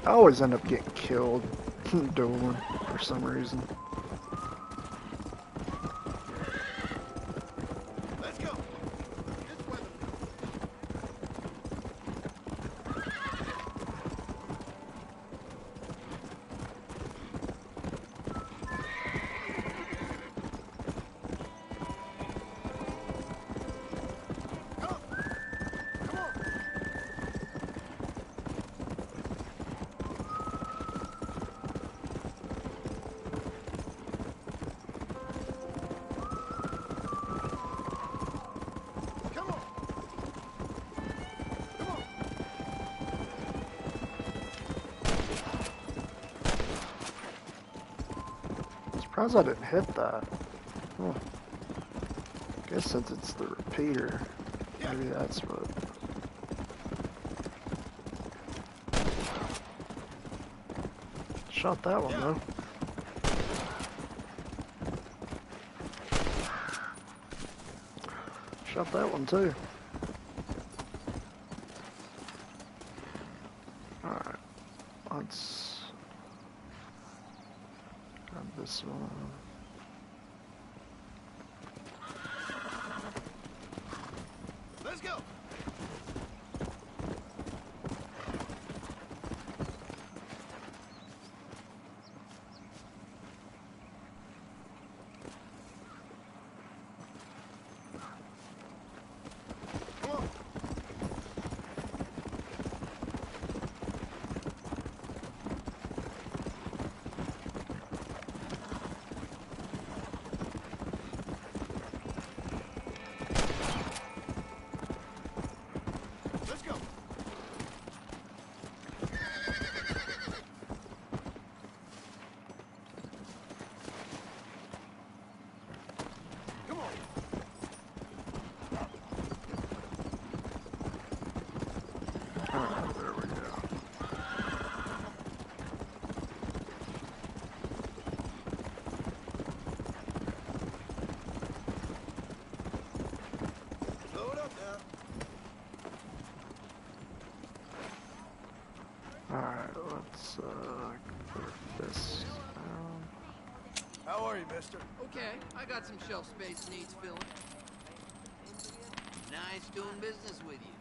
Speaker 1: I always end up getting killed dueling for some reason.
Speaker 11: Let's go.
Speaker 1: Surprised I didn't hit that. Huh. Guess since it's the repeater, maybe that's what. Shot that one though. Shot that one too. Alright, let's grab this one.
Speaker 11: Let's go.
Speaker 1: Alright, there we go.
Speaker 11: Slow it up now.
Speaker 1: Alright, let's put this down.
Speaker 11: How are you, mister?
Speaker 12: Okay, I got some shelf space needs filling. Nice doing business with you.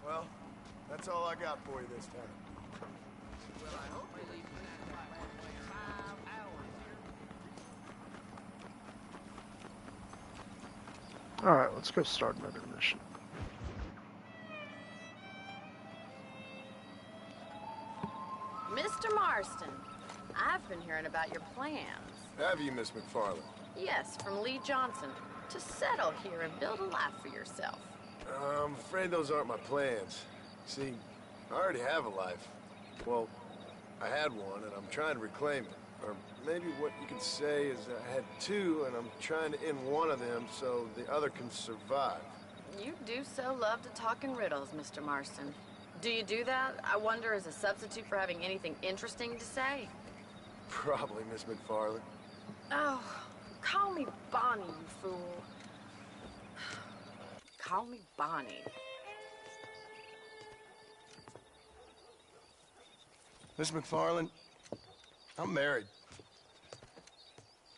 Speaker 11: Well, that's all I got for you this time.
Speaker 12: Well, I hope you leave satisfied one way or 5 hours
Speaker 1: Alright, let's go start another mission.
Speaker 10: Mr. Marston, I've been hearing about your plans.
Speaker 7: Have you, Miss McFarland?
Speaker 10: Yes, from Lee Johnson. To settle here and build a life for yourself.
Speaker 7: I'm afraid those aren't my plans. See, I already have a life. Well, I had one, and I'm trying to reclaim it. Or maybe what you could say is I had two, and I'm trying to end one of them so the other can survive.
Speaker 10: You do so love to talk in riddles, Mr. Marston. Do you do that, I wonder, as a substitute for having anything interesting to say?
Speaker 7: Probably, Miss McFarland.
Speaker 10: Oh, call me Bonnie, you fool. Call me Bonnie.
Speaker 7: Miss McFarland, I'm married.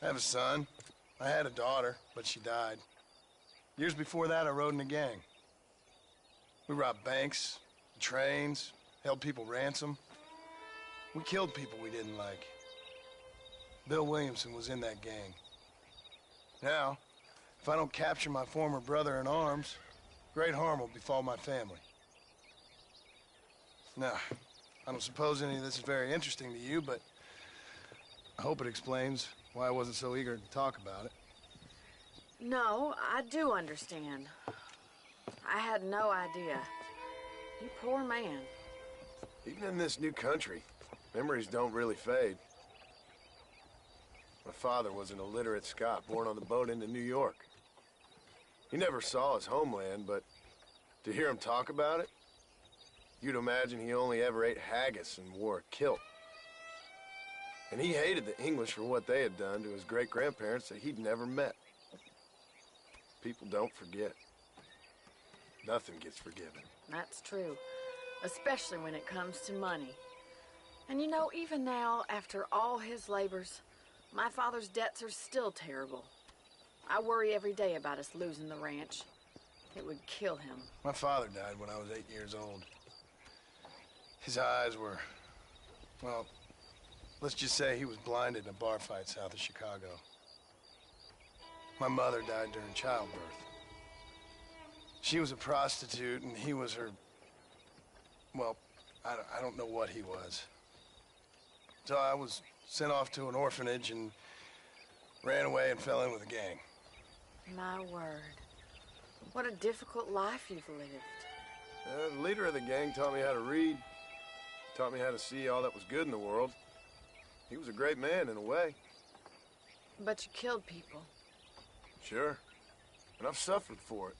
Speaker 7: I have a son. I had a daughter, but she died. Years before that, I rode in a gang. We robbed banks, trains, held people ransom. We killed people we didn't like. Bill Williamson was in that gang. Now, if I don't capture my former brother in arms, great harm will befall my family. Now, I don't suppose any of this is very interesting to you, but I hope it explains why I wasn't so eager to talk about it.
Speaker 10: No, I do understand. I had no idea. You poor man.
Speaker 7: Even in this new country, memories don't really fade. My father was an illiterate Scot born on the boat into New York. He never saw his homeland, but to hear him talk about it, you'd imagine he only ever ate haggis and wore a kilt. And he hated the English for what they had done to his great-grandparents that he'd never met. People don't forget. Nothing gets forgiven.
Speaker 10: That's true. Especially when it comes to money. And you know, even now, after all his labors, my father's debts are still terrible. I worry every day about us losing the ranch. It would kill him.
Speaker 7: My father died when I was 8 years old. His eyes were, well, let's just say he was blinded in a bar fight south of Chicago. My mother died during childbirth. She was a prostitute, and he was her... Well, I don't know what he was. So I was sent off to an orphanage and ran away and fell in with a gang.
Speaker 10: My word. What a difficult life you've lived.
Speaker 7: The leader of the gang taught me how to read. Taught me how to see all that was good in the world. He was a great man in a way.
Speaker 10: But you killed people.
Speaker 7: Sure. And I've suffered for it.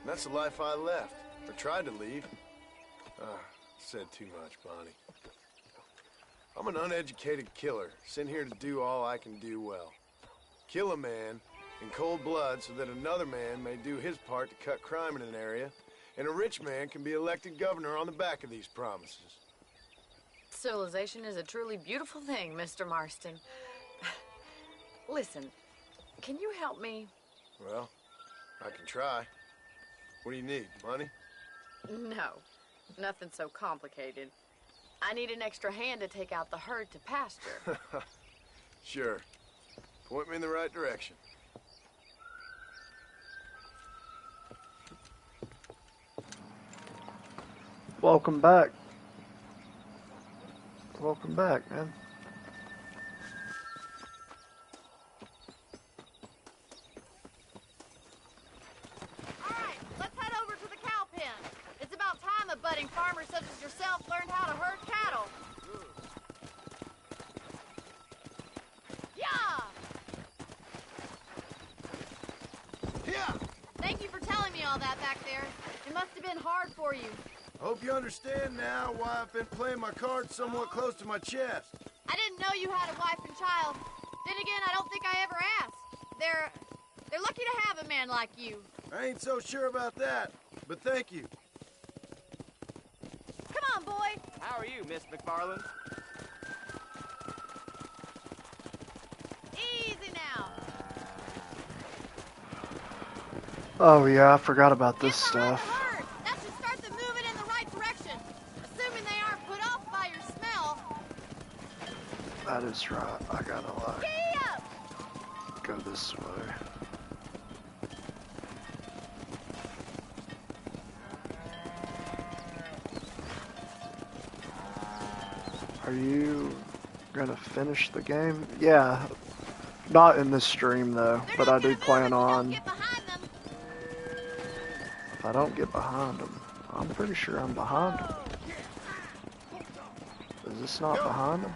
Speaker 7: And that's the life I left, or tried to leave. Said too much, Bonnie. I'm an uneducated killer, sent here to do all I can do well. Kill a man in cold blood so that another man may do his part to cut crime in an area, and a rich man can be elected governor on the back of these promises.
Speaker 10: Civilization is a truly beautiful thing, Mr. Marston. Listen, can you help me?
Speaker 7: Well, I can try. What do you need, money?
Speaker 10: No, nothing so complicated. I need an extra hand to take out the herd to pasture.
Speaker 7: Sure. Point me in the right direction.
Speaker 1: Welcome back. Welcome back, man.
Speaker 13: Alright, let's head over to the cow pen. It's about time a budding farmer such as yourself learned how to herd cattle. Yeah!
Speaker 7: Yeah!
Speaker 13: Thank you for telling me all that back there. It must have been hard for you.
Speaker 11: Hope you understand now why I've been playing my cards somewhat close to my chest.
Speaker 13: I didn't know you had a wife and child. Then again, I don't think I ever asked. They're lucky to have a man like you.
Speaker 11: I ain't so sure about that, but thank you.
Speaker 13: Come on, boy.
Speaker 14: How are you, Miss McFarland?
Speaker 13: Easy now.
Speaker 1: Oh yeah, I forgot about this stuff.
Speaker 13: Herd. That should start them moving in the right direction. Assuming they aren't put off by your smell.
Speaker 1: That is right. I gotta
Speaker 13: Giddy up!
Speaker 1: go this way. Are you gonna finish the game? Yeah. Not in this stream though, but I do plan on. If I don't get behind them, I'm pretty sure I'm behind them. Is this not behind them?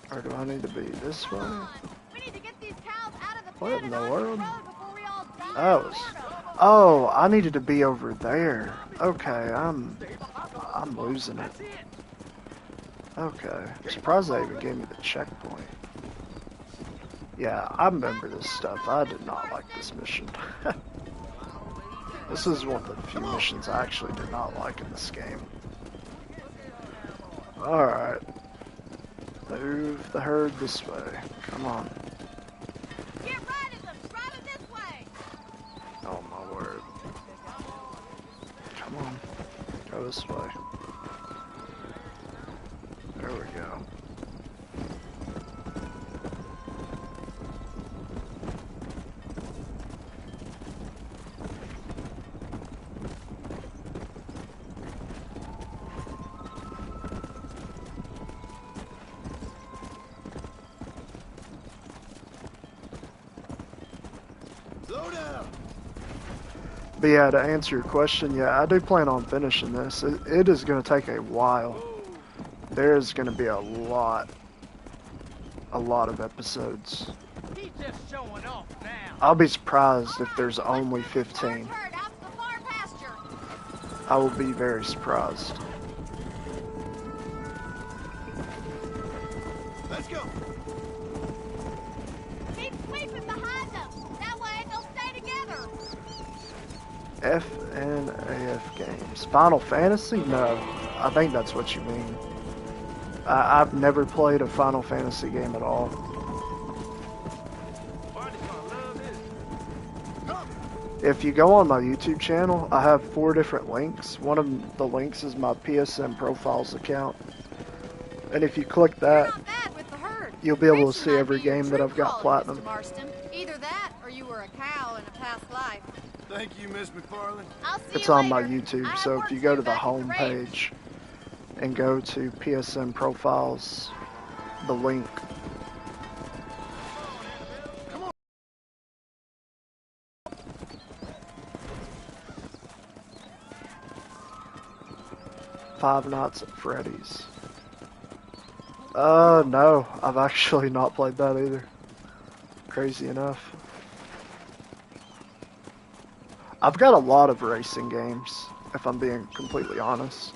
Speaker 1: Or do I need to be this way? What in the world? Oh, I needed to be over there. Okay, I'm losing it. Okay, I'm surprised they even gave me the checkpoint. Yeah, I remember this stuff. I did not like this mission. This is one of the few missions I actually did not like in this game. Alright. Move the herd this way. Come on.
Speaker 13: Get right at them! Drive them this way!
Speaker 1: Oh my word. Come on. Go this way. There we go.
Speaker 11: Slow down.
Speaker 1: But yeah, to answer your question, yeah, I do plan on finishing this. It is going to take a while. There's going to be a lot of episodes.
Speaker 6: He's just showing off now.
Speaker 1: I'll be surprised if there's only 15. I will be very surprised.
Speaker 11: Let's go.
Speaker 13: Keep sweeping behind them. That way they'll stay together.
Speaker 1: FNAF games. Final Fantasy? No. I think that's what you mean. I've never played a Final Fantasy game at all. If you go on my YouTube channel, I have 4 different links. One of the links is my PSN Profiles account. And if you click that, you'll be able to see every game that I've got platinum.
Speaker 13: Marston. Either that or you were a cow in a past life.
Speaker 11: Thank you, Miss McFarland.
Speaker 1: It's on my YouTube, so if you go to the home page and go to PSN Profiles, the link. Five Nights at Freddy's. No, I've actually not played that either. Crazy enough. I've got a lot of racing games, if I'm being completely honest.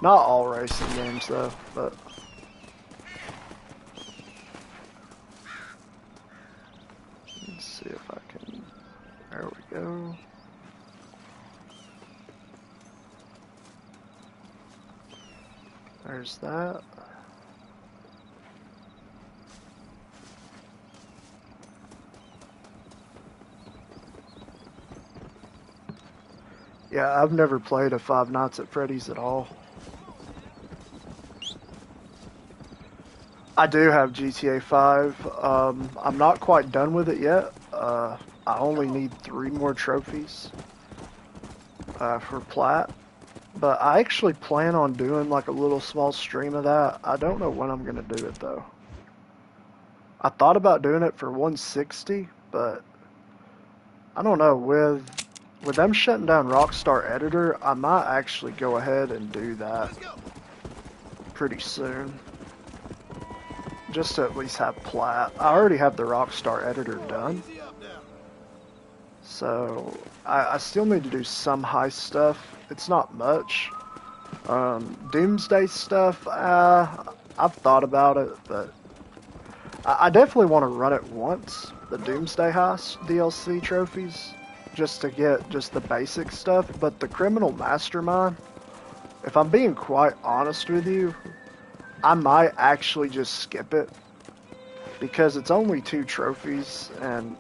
Speaker 1: Not all racing games though, but let's see if I can. There we go. There's that. Yeah, I've never played a Five Nights at Freddy's at all. I do have GTA 5. I'm not quite done with it yet. I only need 3 more trophies for plat. But I actually plan on doing like a little small stream of that. I don't know when I'm going to do it though. I thought about doing it for 160, but I don't know. With them shutting down Rockstar Editor, I might actually go ahead and do that pretty soon. Just to at least have plat. I already have the Rockstar Editor done. So, I still need to do some heist stuff. It's not much. Doomsday stuff, I've thought about it, but I definitely want to run it once, the Doomsday Heist DLC trophies, just to get just the basic stuff. But the Criminal Mastermind, if I'm being quite honest with you, I might actually just skip it, because it's only 2 trophies, and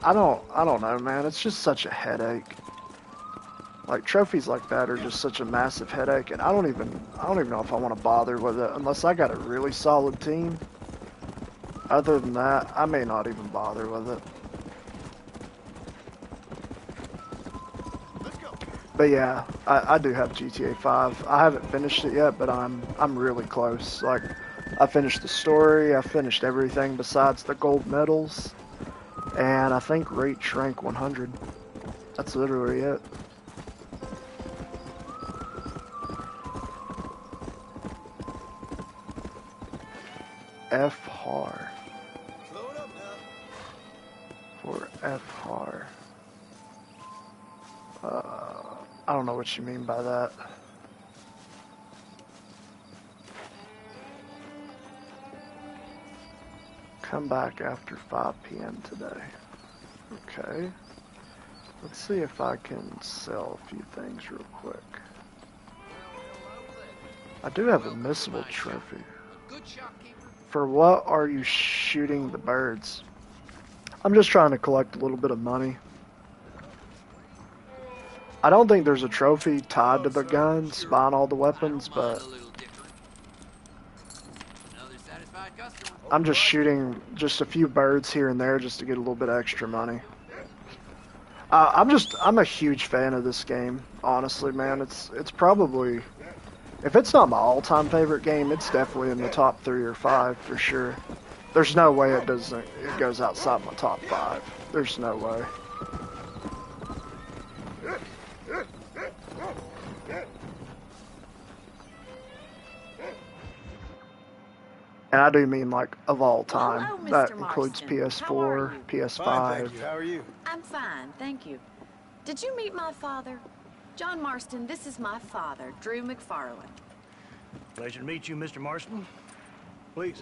Speaker 1: I don't know, man. It's just such a headache. Like, trophies like that are just such a massive headache, and I don't even know if I want to bother with it unless I got a really solid team. Other than that, I may not even bother with it. But yeah, I do have GTA 5. I haven't finished it yet, but I'm really close. Like, I finished the story, I finished everything besides the gold medals, and I think reached rank 100. That's literally it. F-har. For F-har. I don't know what you mean by that. Come back after 5 p.m. today. Okay. Let's see if I can sell a few things real quick. I do have a missable trophy. For what are you shooting the birds? I'm just trying to collect a little bit of money. I don't think there's a trophy tied to the guns, buying all the weapons, but I'm just shooting just a few birds here and there just to get a little bit extra money. I'm a huge fan of this game, honestly, man. It's probably, if it's not my all-time favorite game, it's definitely in the top 3 or 5 for sure. There's no way it goes outside my top 5. There's no way. And I do mean, like, of all time.
Speaker 10: Hello,
Speaker 1: That
Speaker 10: Mr.
Speaker 1: includes
Speaker 10: Marston.
Speaker 1: PS4, PS5.
Speaker 7: Fine, thank you. How are you?
Speaker 10: I'm fine, thank you. Did you meet my father? John Marston, this is my father, Drew McFarland.
Speaker 8: Pleasure to meet you, Mr. Marston. Please.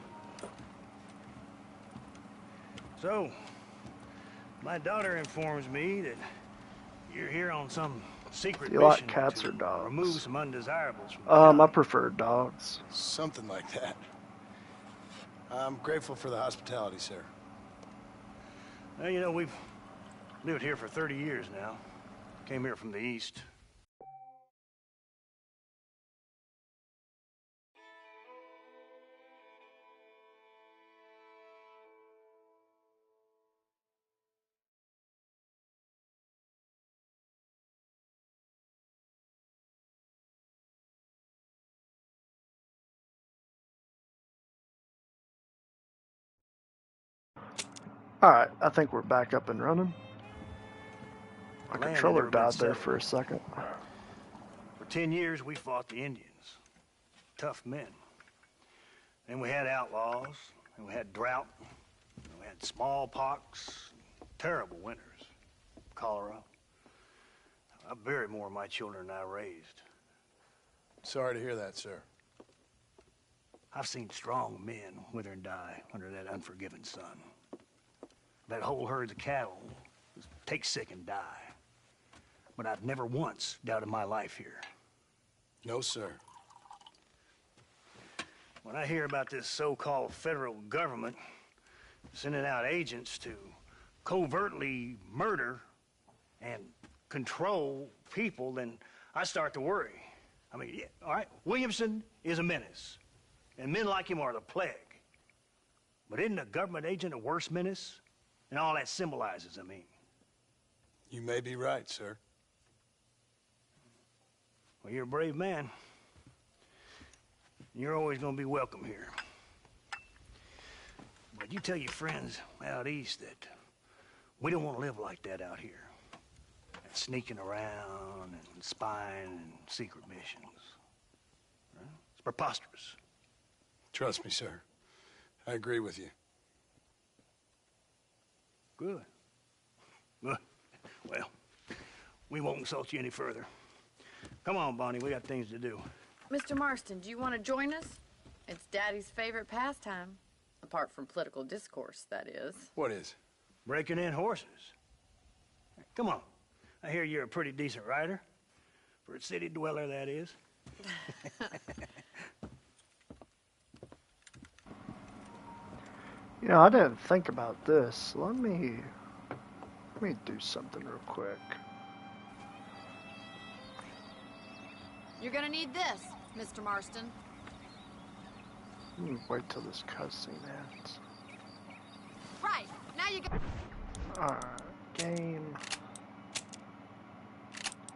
Speaker 8: So, my daughter informs me that you're here on some secret
Speaker 1: Do you like
Speaker 8: mission
Speaker 1: cats
Speaker 8: to
Speaker 1: or dogs?
Speaker 8: remove some undesirables from the
Speaker 1: I prefer dogs.
Speaker 7: Something like that. I'm grateful for the hospitality, sir.
Speaker 8: Well, you know, we've lived here for 30 years now. Came here from the east.
Speaker 1: Alright, I think we're back up and running. My
Speaker 8: Land had
Speaker 1: controller
Speaker 8: never been
Speaker 1: died there
Speaker 8: settled.
Speaker 1: for a second.
Speaker 8: For 10 years, we fought the Indians. Tough men. Then we had outlaws, and we had drought, and we had smallpox, terrible winters, cholera. I buried more of my children than I raised.
Speaker 7: Sorry to hear that, sir.
Speaker 8: I've seen strong men wither and die under that unforgiving sun. That whole herds of cattle just take sick and die. But I've never once doubted my life here.
Speaker 7: No, sir.
Speaker 8: When I hear about this so-called federal government sending out agents to covertly murder and control people, then I start to worry. I mean, yeah, all right, Williamson is a menace, and men like him are the plague. But isn't a government agent a worse menace? And all that symbolizes, I mean.
Speaker 7: You may be right, sir.
Speaker 8: Well, you're a brave man. You're always going to be welcome here. But you tell your friends out east that we don't want to live like that out here. Sneaking around and spying and secret missions. Right? It's preposterous.
Speaker 7: Trust me, sir. I agree with you.
Speaker 8: Good. Good. Well, we won't insult you any further. Come on, Bonnie, we got things to do.
Speaker 10: Mr. Marston, do you want to join us? It's Daddy's favorite pastime. Apart from political discourse, that is.
Speaker 7: What is?
Speaker 8: Breaking in horses. Come on. I hear you're a pretty decent rider. For a city dweller, that is.
Speaker 1: You know, I didn't think about this. Let me do something real quick.
Speaker 13: You're gonna need this, Mr. Marston.
Speaker 1: Let me wait till this cutscene ends.
Speaker 13: Right, now you got...
Speaker 1: Alright, game.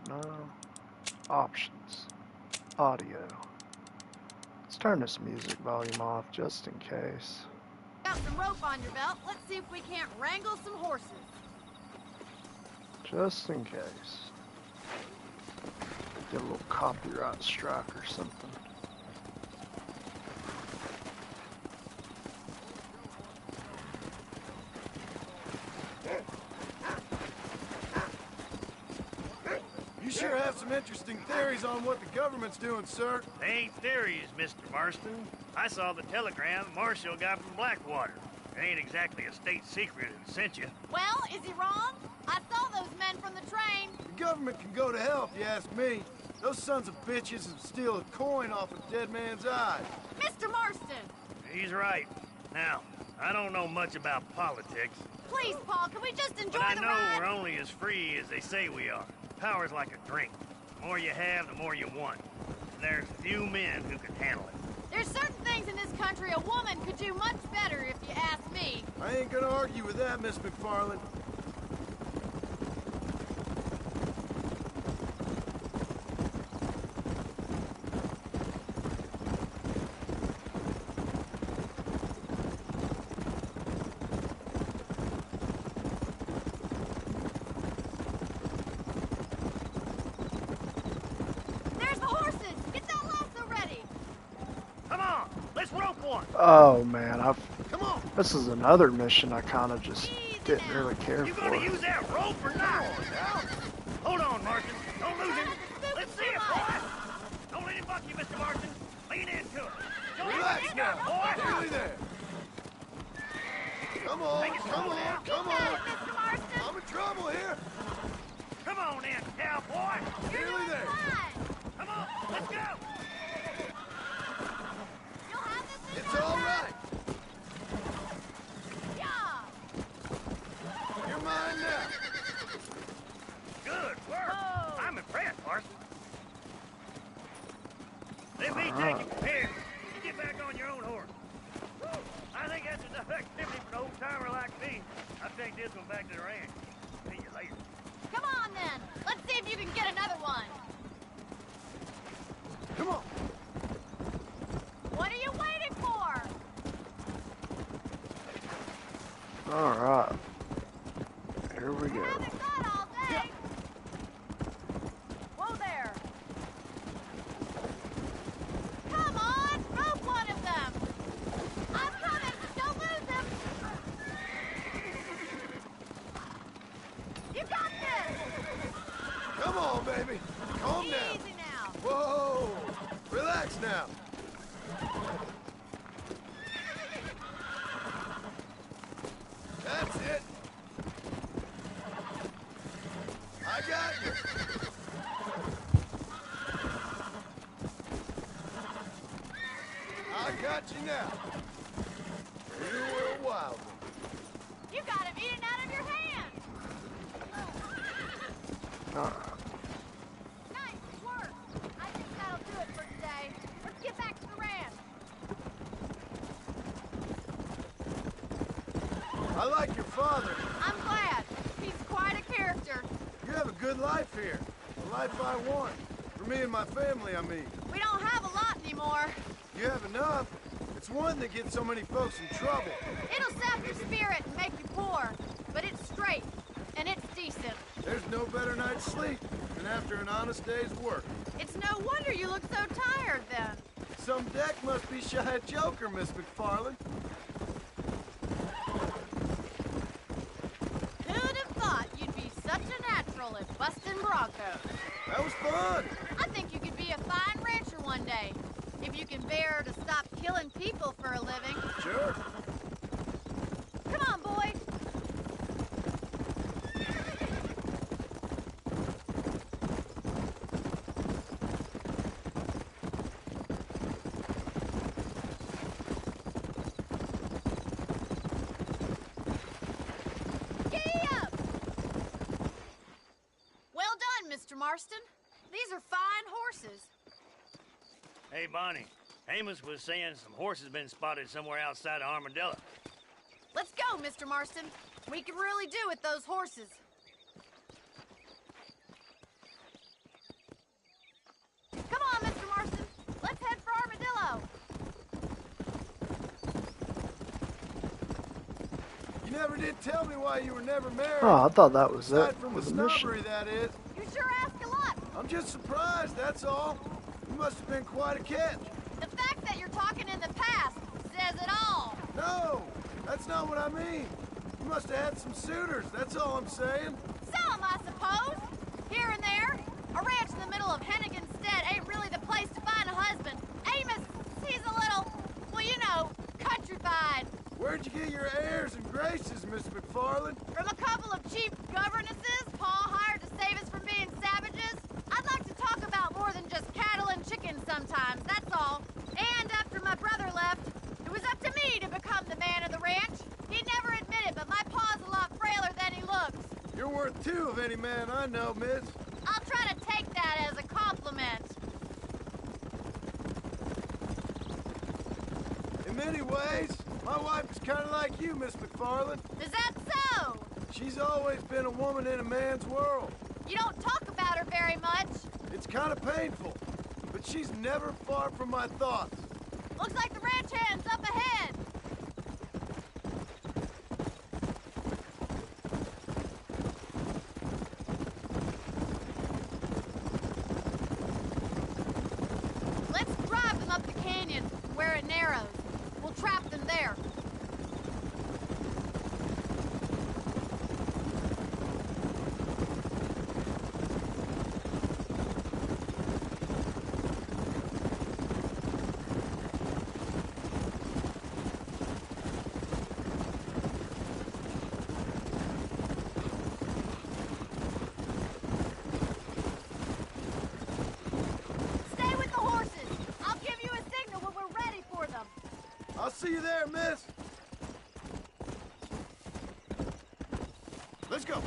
Speaker 1: No. Options. Audio. Let's turn this music volume off just in case.
Speaker 13: Got some rope on your belt. Let's see if we can't wrangle some horses.
Speaker 1: Just in case. Get a little copyright strike or something.
Speaker 11: You sure have some interesting theories on what the government's doing, sir.
Speaker 8: They ain't theories, Mr. Marston. I saw the telegram Marshall got from Blackwater. It ain't exactly a state secret it sent you.
Speaker 13: Well, is he wrong? I saw those men from the train.
Speaker 11: The government can go to hell if you ask me. Those sons of bitches would steal a coin off a dead man's eye.
Speaker 13: Mr. Marston!
Speaker 8: He's right. Now, I don't know much about politics.
Speaker 13: Please, Paul, can we just enjoy
Speaker 8: But I
Speaker 13: the
Speaker 8: know
Speaker 13: ride?
Speaker 8: we're only as free as they say we are. Power's like a drink. The more you have, the more you want. And there's few men who can handle it.
Speaker 13: There's certain things in this country a woman could do much better if you ask me.
Speaker 11: I ain't gonna argue with that, Miss McFarland.
Speaker 13: There's the horses! Get that lasso ready!
Speaker 8: Come on, let's rope one.
Speaker 1: Oh man,
Speaker 11: Come on.
Speaker 1: this is another mission I kind of just didn't really care
Speaker 8: You
Speaker 1: for.
Speaker 8: gonna use that rope or not? Hold on, Marston. Don't lose him. Let's see it, boy. Don't let him buck you, Mr. Marston. Lean into it. Don't
Speaker 11: Relax
Speaker 8: let him
Speaker 11: now.
Speaker 8: go, boy.
Speaker 11: Nearly there. Come on,
Speaker 8: Take it slow
Speaker 11: come on,
Speaker 8: now.
Speaker 11: come on. I'm in trouble here.
Speaker 8: Come on in, cowboy.
Speaker 11: Nearly there.
Speaker 8: Come on, let's go.
Speaker 11: It's all right. You're mine now.
Speaker 8: Good work. I'm impressed, Marston. Let me take you from here. You get back on your own horse. I think that's enough activity for an old-timer like me. I'll take this one back to the ranch. See you later.
Speaker 13: Come on, then. Let's see if you can get another one.
Speaker 11: Come on.
Speaker 13: What are you waiting for?
Speaker 1: Alright. Here we go.
Speaker 13: All day. Whoa there. Come on, rope one of them. I'm coming. Don't lose him. You got this.
Speaker 11: Come on, baby. Calm down.
Speaker 13: Easy now.
Speaker 11: Whoa. Relax now. That's it. I got you. I got you now. You were a wild one.
Speaker 13: You got him eating out of your hand. Nice work. I think that'll do it for today. Let's get back to the ranch.
Speaker 11: I like your father.
Speaker 13: I'm glad. He's quite a character.
Speaker 11: You have a good life here. The life I want. For me and my family, I mean.
Speaker 13: We don't have a lot anymore.
Speaker 11: You have enough. It's one that gets so many folks in trouble.
Speaker 13: It'll sap your spirit and make you poor. But it's straight. And it's decent.
Speaker 11: There's no better night's sleep than after an honest day's work.
Speaker 13: It's no wonder you look so tired then.
Speaker 11: Some deck must be shy of Joker, Miss McFarland.
Speaker 13: Who'd have thought you'd be such a natural at busting broncos?
Speaker 11: That was fun.
Speaker 13: I think you could be a fine rancher one day. If you can bear to stop killing people for a living.
Speaker 11: Sure.
Speaker 13: Come on, boy. Giddy up! Well done, Mr. Marston. These are fine horses.
Speaker 8: Hey, Bonnie. Amos was saying some horses been spotted somewhere outside of Armadillo.
Speaker 13: Let's go, Mr. Marston. We can really do with those horses.
Speaker 11: never did tell me why you were never married.
Speaker 1: Oh, I thought that was
Speaker 11: Aside
Speaker 1: it.
Speaker 11: from
Speaker 1: Was
Speaker 11: the
Speaker 1: the mission.
Speaker 11: snobbery, that is.
Speaker 13: You sure ask a lot.
Speaker 11: I'm just surprised, that's all. You must have been quite a catch.
Speaker 13: The fact that you're talking in the past says it all.
Speaker 11: No, that's not what I mean. You must have had some suitors, that's all I'm saying.
Speaker 13: Some, I suppose. Here and there. A ranch in the middle of Hennigan's Stead ain't really the place to find a husband. Amos, he's a little, well, you know, countrified.
Speaker 11: Where'd you get your airs and graces, Miss McFarland?
Speaker 13: From a couple of cheap governesses Paul hired to save us from being savages. I'd like to talk about more than just cattle and chickens sometimes, that's all. And after my brother left, it was up to me to become the man of the ranch. He'd never admit it, but my pa's a lot frailer than he looks.
Speaker 11: You're worth two of any man I know, miss.
Speaker 13: I'll try to take that as a compliment.
Speaker 11: In many ways, my wife is kind of like you, Miss McFarland.
Speaker 13: Is that so?
Speaker 11: She's always been a woman in a man's world.
Speaker 13: You don't talk about her very much.
Speaker 11: It's kind of painful, but she's never far from my thoughts.
Speaker 13: Looks like the ranch hand's up ahead. Let's drive them up the canyon where it narrows. We'll trap them there. Stay with the horses. I'll give you a signal when we're ready for them.
Speaker 11: I'll see you there, miss. Let's go.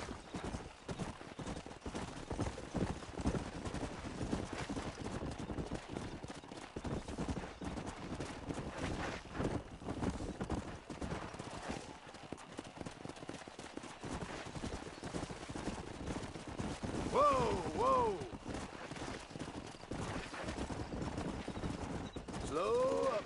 Speaker 11: Whoa, whoa. Slow up.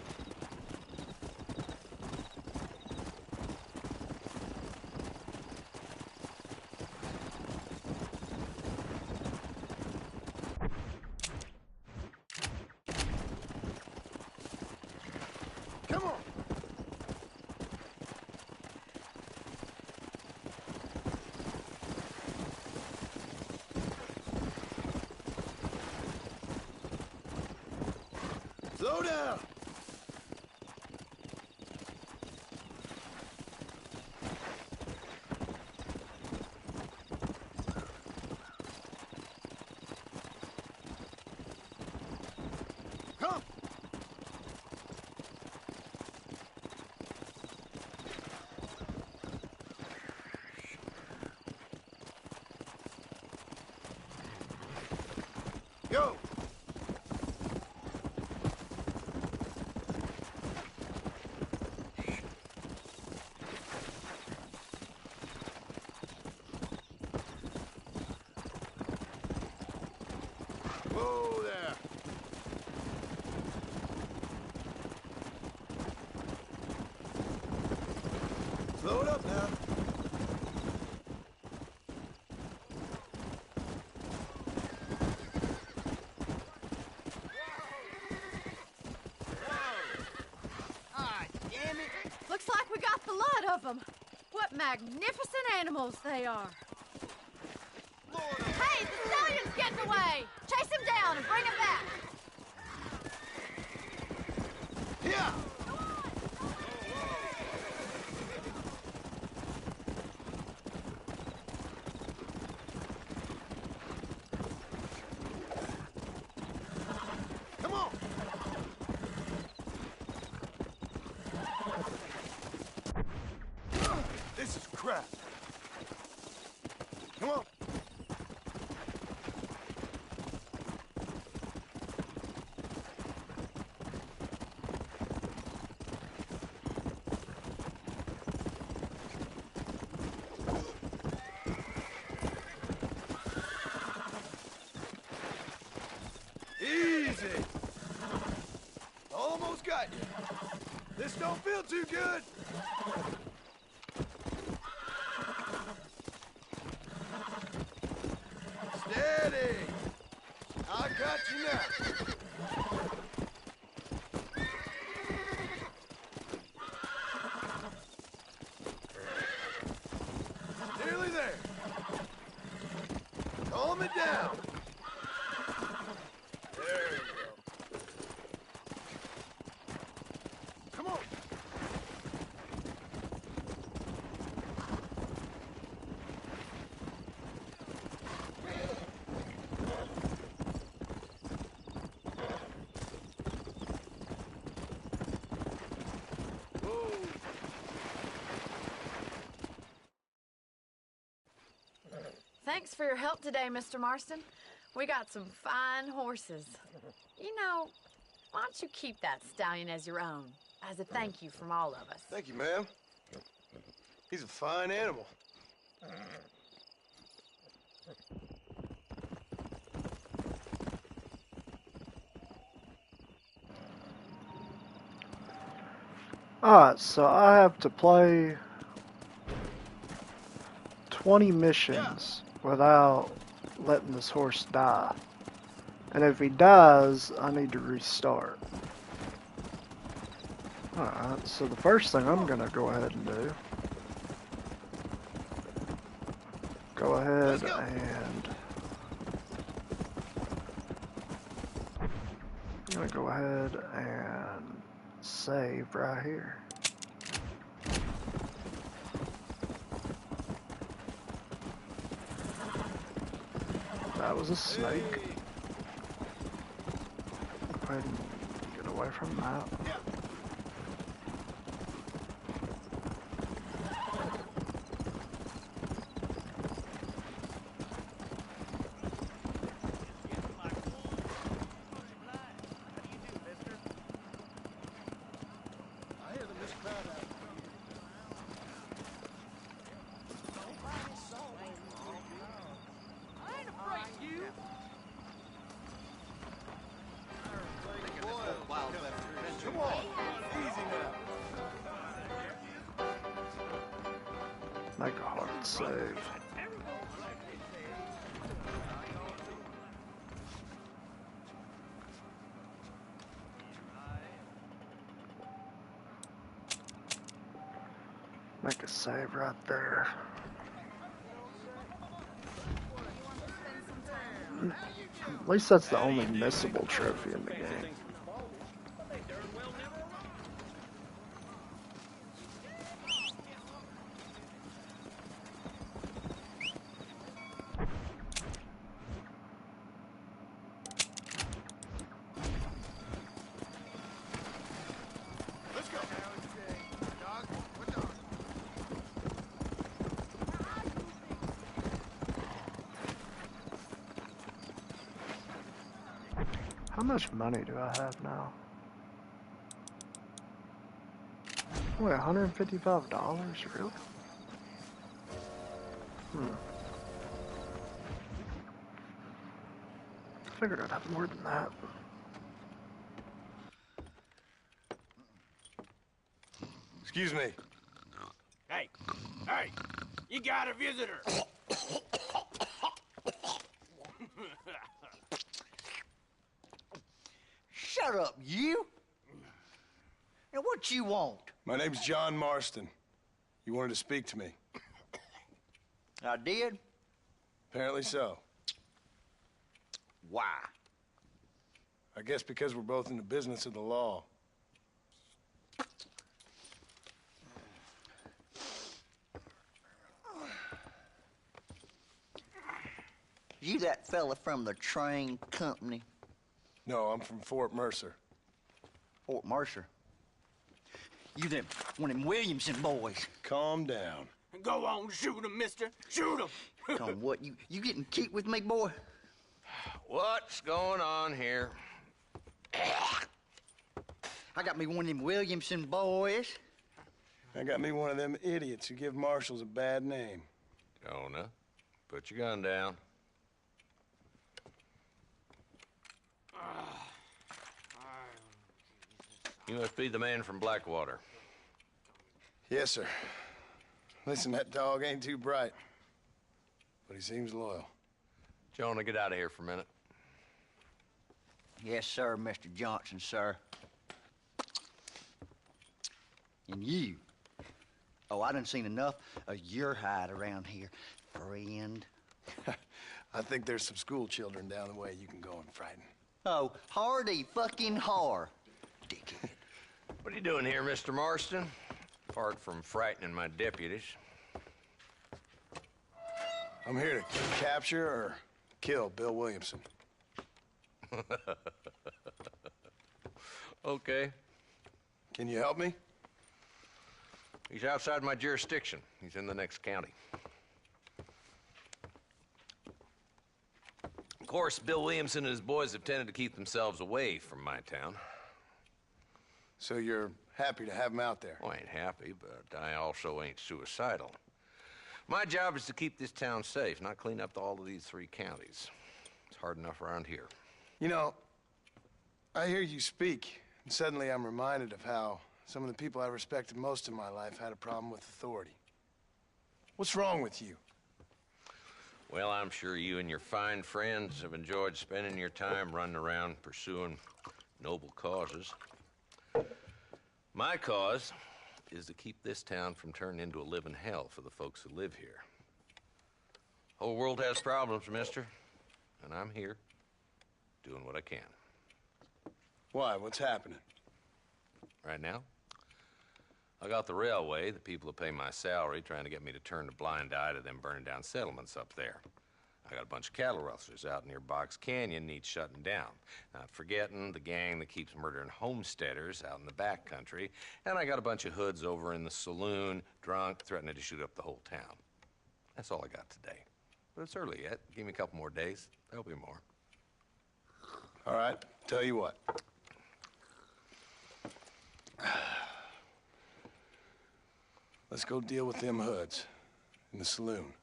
Speaker 11: Come on. Slow down. Come. Go. Whoa there. Slow it up now.
Speaker 13: Ah, damn it. Looks like we got the lot of them. What magnificent animals they are. Hey, the stallion's getting away. Chase him down and bring him back.
Speaker 11: Yeah. Come on. This is crap. Come on. Easy. Almost got you. This don't feel too good. Steady! I got you now. Nearly there. Calm it down. There you go. Come on.
Speaker 13: Thanks for your help today, Mr. Marston. We got some fine horses. You know, why don't you keep that stallion as your own, as a thank you from all of us?
Speaker 7: Thank you, ma'am. He's a fine animal.
Speaker 1: Alright, so I have to play 20 missions without letting this horse die. And if he dies, I need to restart. Alright, so the first thing I'm gonna go ahead and do, go ahead and I'm gonna go ahead and save right here. That was a snake. Go ahead and get away from that.
Speaker 11: Come on. Easy now.
Speaker 1: Make a hard save. Make a save right there. At least that's the only missable trophy in the game. How much money do I have now? Wait, $155? Really? I figured I'd have more than that.
Speaker 7: Excuse me.
Speaker 8: Hey, hey, you got a visitor.
Speaker 15: Shut up, you! And what you want?
Speaker 7: My name's John Marston. You wanted to speak to me.
Speaker 15: I did?
Speaker 7: Apparently so.
Speaker 15: Why?
Speaker 7: I guess because we're both in the business of the law.
Speaker 15: You that fella from the train company?
Speaker 7: No, I'm from Fort Mercer.
Speaker 15: Fort Mercer? You them, one of them Williamson boys.
Speaker 7: Calm down.
Speaker 8: Go on, shoot him, mister. Shoot him.
Speaker 15: Tom, what, you getting keep with me, boy?
Speaker 14: What's going on here?
Speaker 15: I got me one of them Williamson boys.
Speaker 7: I got me one of them idiots who give marshals a bad name.
Speaker 14: Jonah, put your gun down. You must be the man from Blackwater.
Speaker 7: Yes, sir. Listen, that dog ain't too bright, but he seems loyal.
Speaker 14: Jonah, get out of here for a minute.
Speaker 15: Yes, sir, Mr. Johnson, sir. And you. Oh, I done seen enough of your hide around here, friend.
Speaker 7: I think there's some school children down the way you can go and frighten.
Speaker 15: Oh, hardy fucking har, dickhead.
Speaker 14: What are you doing here, Mr. Marston? Apart from frightening my deputies.
Speaker 7: I'm here to capture or kill Bill Williamson.
Speaker 14: Okay.
Speaker 7: Can you help me?
Speaker 14: He's outside my jurisdiction. He's in the next county. Of course, Bill Williamson and his boys have tended to keep themselves away from my town.
Speaker 7: So you're happy to have him out there?
Speaker 14: Well, I ain't happy, but I also ain't suicidal. My job is to keep this town safe, not clean up all of these 3 counties. It's hard enough around here.
Speaker 7: You know, I hear you speak, and suddenly I'm reminded of how some of the people I respected most in my life had a problem with authority. What's wrong with you?
Speaker 14: Well, I'm sure you and your fine friends have enjoyed spending your time running around pursuing noble causes. My cause is to keep this town from turning into a living hell for the folks who live here. Whole world has problems, mister, and I'm here doing what I can.
Speaker 7: Why? What's happening?
Speaker 14: Right now, I got the railway, the people who pay my salary, trying to get me to turn a blind eye to them burning down settlements up there. I got a bunch of cattle rustlers out near Box Canyon needs shutting down. Not forgetting the gang that keeps murdering homesteaders out in the back country. And I got a bunch of hoods over in the saloon, drunk, threatening to shoot up the whole town. That's all I got today. But it's early yet. Give me a couple more days. There'll be more.
Speaker 7: All right, tell you what. Let's go deal with them hoods in the saloon.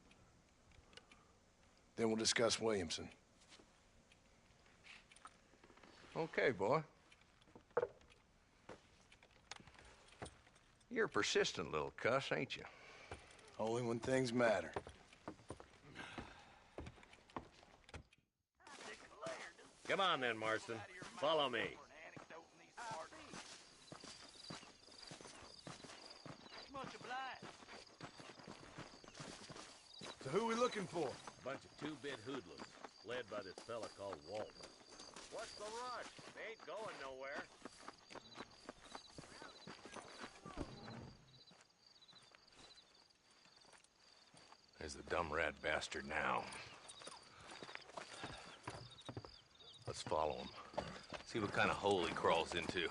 Speaker 7: Then we'll discuss Williamson.
Speaker 14: Okay, boy. You're a persistent little cuss, ain't you?
Speaker 7: Only when things matter.
Speaker 8: Come on then, Marston. Follow me.
Speaker 12: Much obliged.
Speaker 11: So who we looking for?
Speaker 8: A bunch of 2-bit hoodlums, led by this fella called Walton. What's the rush? They ain't going nowhere.
Speaker 14: There's the dumb rat bastard now. Let's follow him. See what kind of hole he crawls into.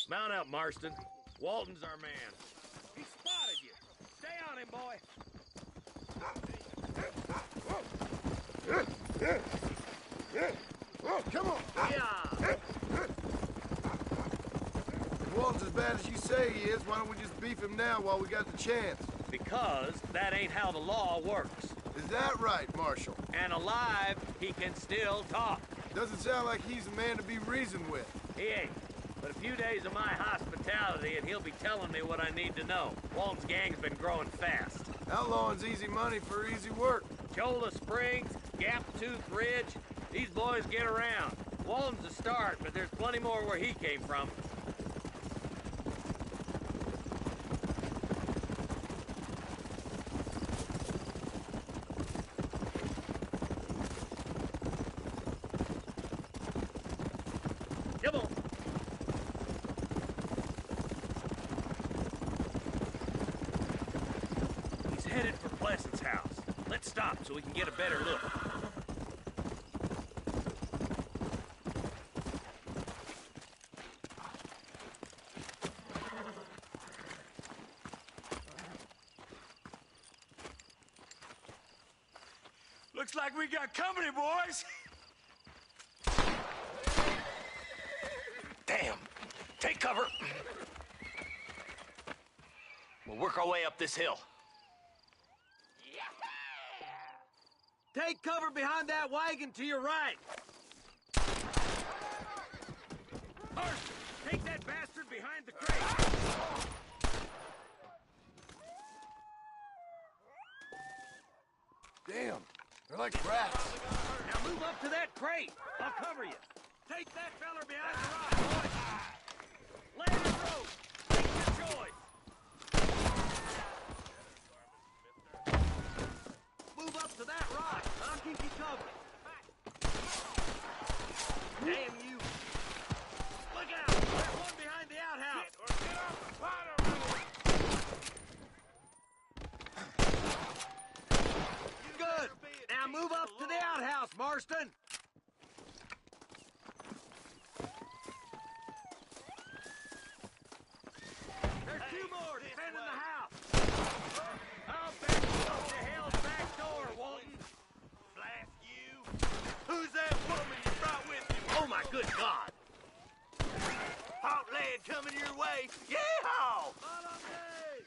Speaker 8: Mount up, Marston. Walton's our man. He spotted you. Stay on him, boy.
Speaker 11: Come on!
Speaker 8: Yeah.
Speaker 11: If Walton's as bad as you say he is, why don't we just beef him now while we got the chance?
Speaker 8: Because that ain't how the law works.
Speaker 11: Is that right, Marshal?
Speaker 8: And alive, he can still talk.
Speaker 11: Doesn't sound like he's a man to be reasoned with.
Speaker 8: He ain't. But a few days of my hospitality and he'll be telling me what I need to know. Walton's gang's been growing fast.
Speaker 11: Outlawing's easy money for easy work.
Speaker 8: Cholla Springs, Gap Tooth Ridge, these boys get around. Walton's a start, but there's plenty more where he came from. Come on. He's headed for Pleasant's house. Let's stop so we can get a better look.
Speaker 11: Looks like we got company, boys.
Speaker 9: Damn! Take cover! We'll work our way up this hill.
Speaker 8: Take cover behind that wagon to your right. Marston, take that bastard behind the crate.
Speaker 11: Damn, they're like rats.
Speaker 8: Now move up to that crate. I'll cover you. Take that feller behind the rock, boy. Lay the rope. Take your choice. Move up to that rock. I'll keep you covered. Damn you. Look out. There's one behind the outhouse. Get off the ladder. Good. Now move up to the outhouse, Marston. There's two more defending the house. I'll bet you up to hell's back door, Walton. Blast you. Who's that woman you brought with you? Oh, my good God. Hot land coming your way. Yeehaw! Follow me!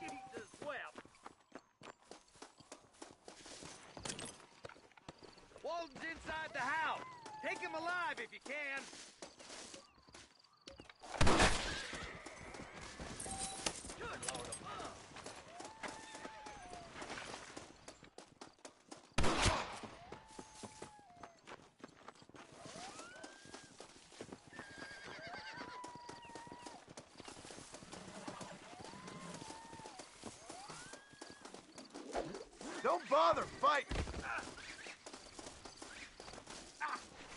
Speaker 8: Jesus wept. Walton's inside the house. Take him alive if you can. Good Lord above.
Speaker 11: Don't bother fighting.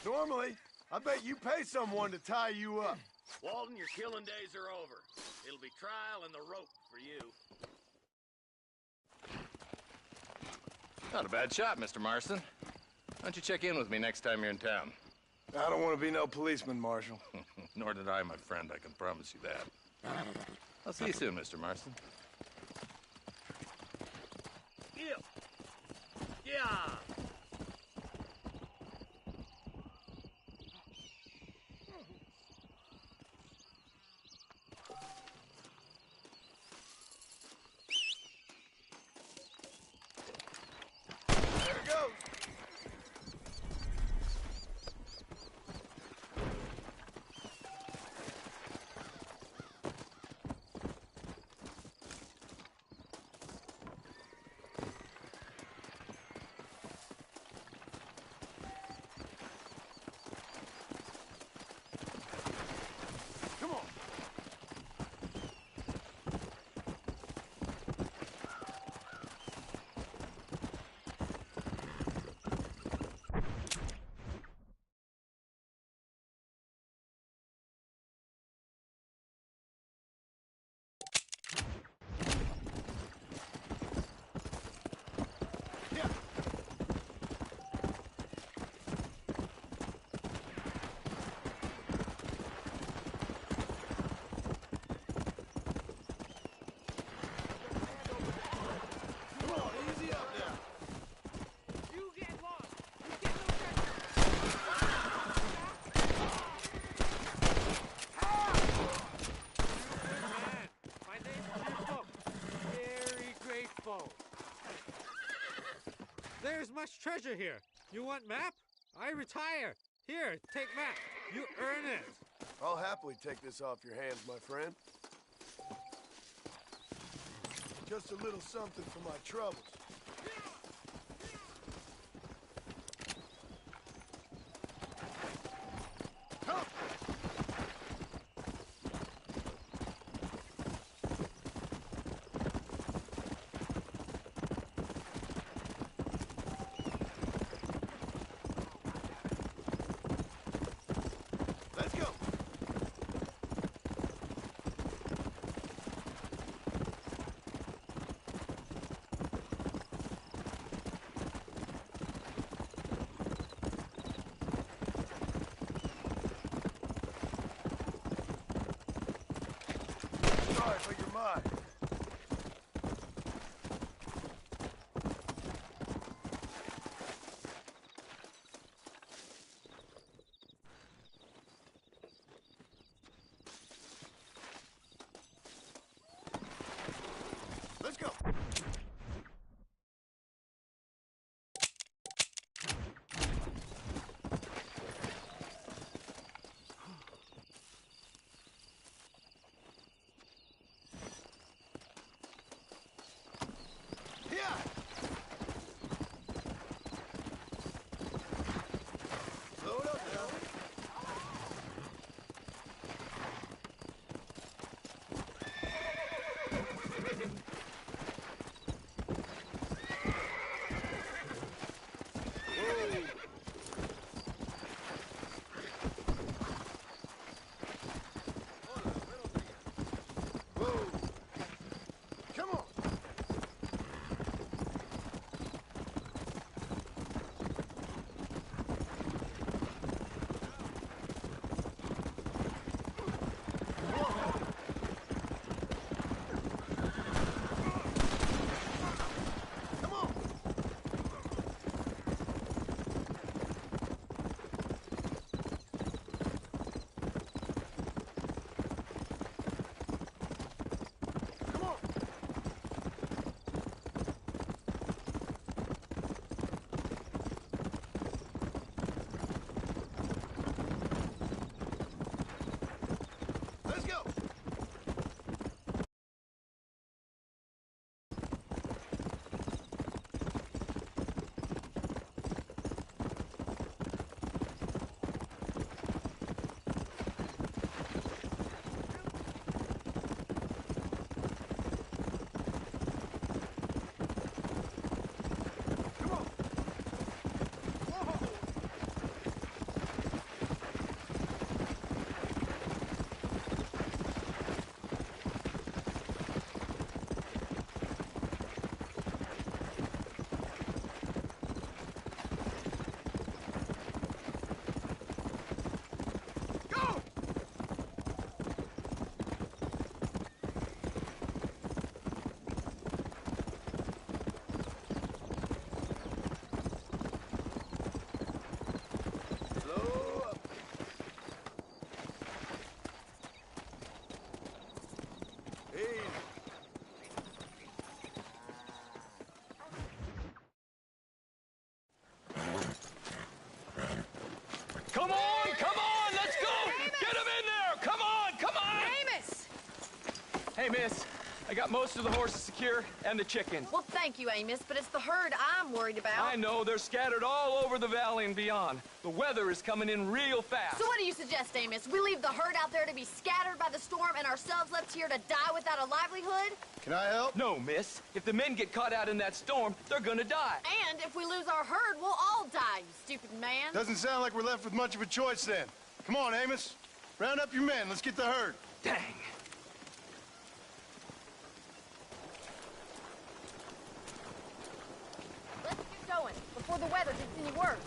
Speaker 11: Normally, I bet you pay someone to tie you up.
Speaker 8: Walton, your killing days are over. It'll be trial and the rope for you.
Speaker 14: Not a bad shot, Mr. Marston. Why don't you check in with me next time you're in town?
Speaker 11: I don't want to be no policeman, Marshal.
Speaker 14: Nor did I, my friend. I can promise you that. I'll see you soon, Mr. Marston.
Speaker 8: Yeah. Yeah.
Speaker 11: There it goes. Come on. Yeah. Come on, easy up now.
Speaker 8: You get lost. You get no man. My name's Jacob. Very grateful. There's much treasure here. You want map? I retire. Here, take map. You earn it.
Speaker 11: I'll happily take this off your hands, my friend. Just a little something for my troubles. Come! Let's go!
Speaker 16: Come on, let's go!
Speaker 13: Amos!
Speaker 16: Get him in there! Come on!
Speaker 13: Amos!
Speaker 16: Hey, miss, I got most of the horses secure and the chickens.
Speaker 10: Well, thank you, Amos, but it's the herd I'm worried about.
Speaker 16: I know, they're scattered all over the valley and beyond. The weather is coming in real fast.
Speaker 13: So what do you suggest, Amos? We leave the herd out there to be scattered by the storm and ourselves left here to die without a livelihood?
Speaker 7: Can I help?
Speaker 16: No, miss. If the men get caught out in that storm, they're gonna die.
Speaker 13: And if we lose our herd, we'll all die, you stupid man.
Speaker 7: Doesn't sound like we're left with much of a choice then. Come on, Amos. Round up your men. Let's get the herd.
Speaker 16: Dang.
Speaker 13: Let's get going before the weather gets any worse.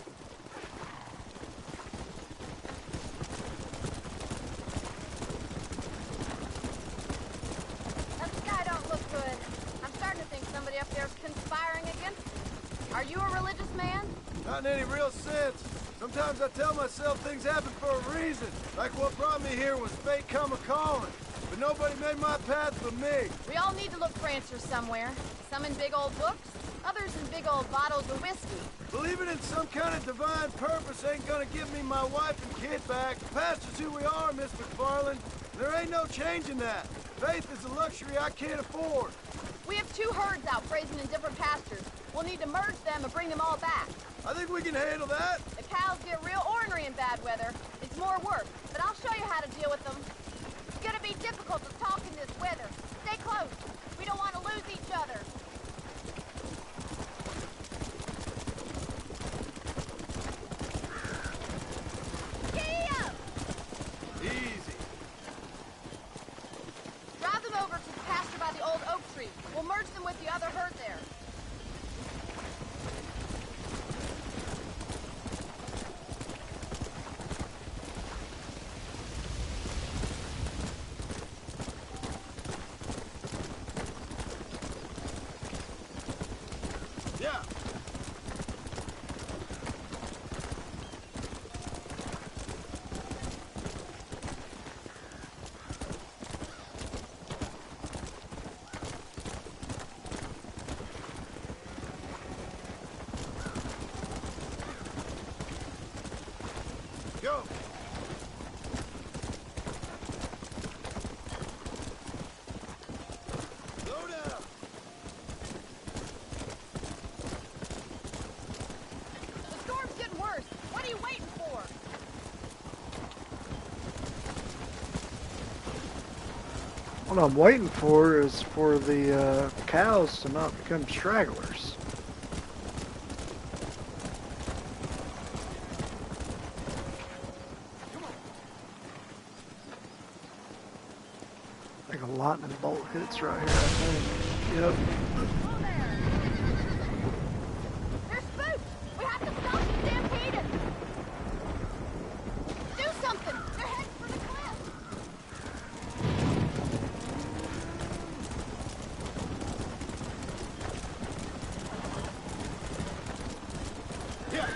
Speaker 13: That sky don't look good. I'm starting to think somebody up there's conspiring against us. Are you a religious man?
Speaker 11: Not in any real sense. Sometimes I tell myself things happen for a reason. Like what brought me here was fate come a-calling. But nobody made my path but me.
Speaker 13: We all need to look for answers somewhere. Some in big old books, others in big old bottles of whiskey.
Speaker 11: Believing in some kind of divine purpose ain't gonna give me my wife and kid back. Past is who we are, Miss McFarland. There ain't no changing that. Faith is a luxury I can't afford.
Speaker 13: We have 2 herds out grazing in different pastures. We'll need to merge them and bring them all back.
Speaker 11: I think we can handle that.
Speaker 13: The cows get real ornery in bad weather. It's more work, but I'll show you how to deal with them. It's gonna be difficult to talk in this weather. Stay close. We don't want to lose each other. Giddy up!
Speaker 11: Easy.
Speaker 13: Drive them over to the pasture by the old oak tree. We'll merge them with the other herd there.
Speaker 11: Yeah. Go. Slow down.
Speaker 13: The storm's getting worse. What are you waiting for?
Speaker 1: What I'm waiting for is for the cows to not become stragglers. Like a lightning bolt hits right here, I think. Yep.
Speaker 13: Oh, there. They're spooked. We have to stop them stampeding. Do something. They're heading for the cliff.
Speaker 11: Yeah.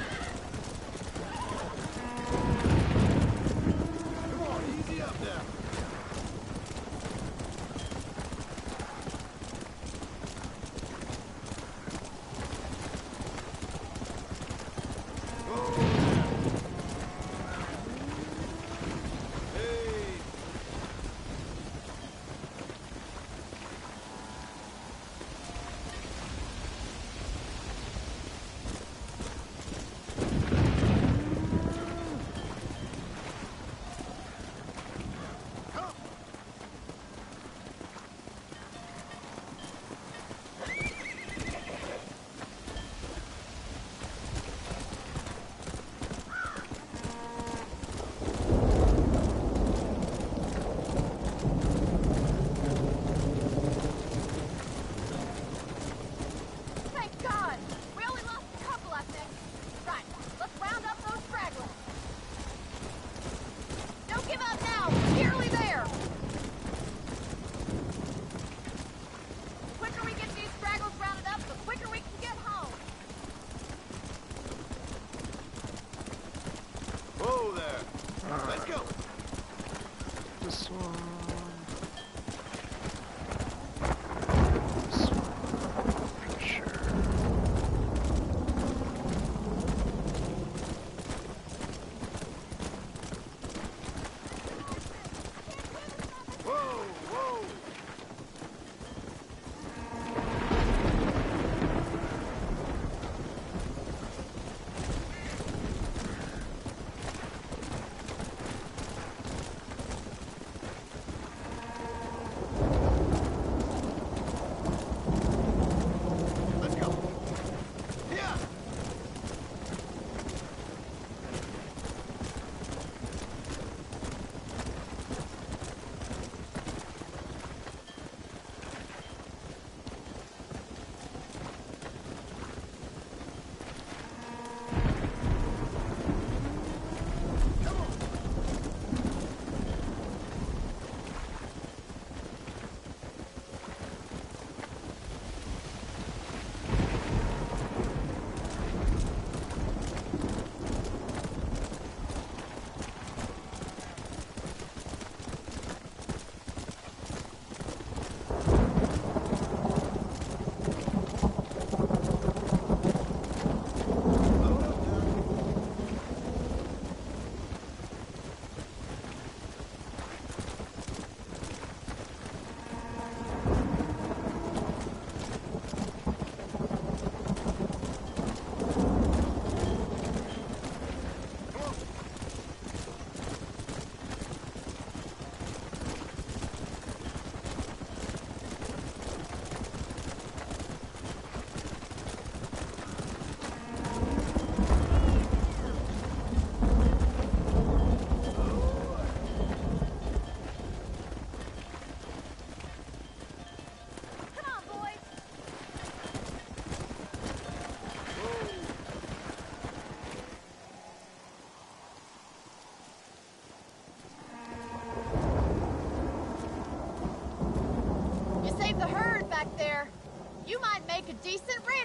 Speaker 11: Come on, easy up now.
Speaker 13: Thank God. We only lost a couple, I think. Right. Let's round up those stragglers. Don't give up now. We're nearly there. The quicker we get these stragglers rounded up, the quicker we can get home.
Speaker 11: Whoa there. Let's go.
Speaker 1: This one. For sure.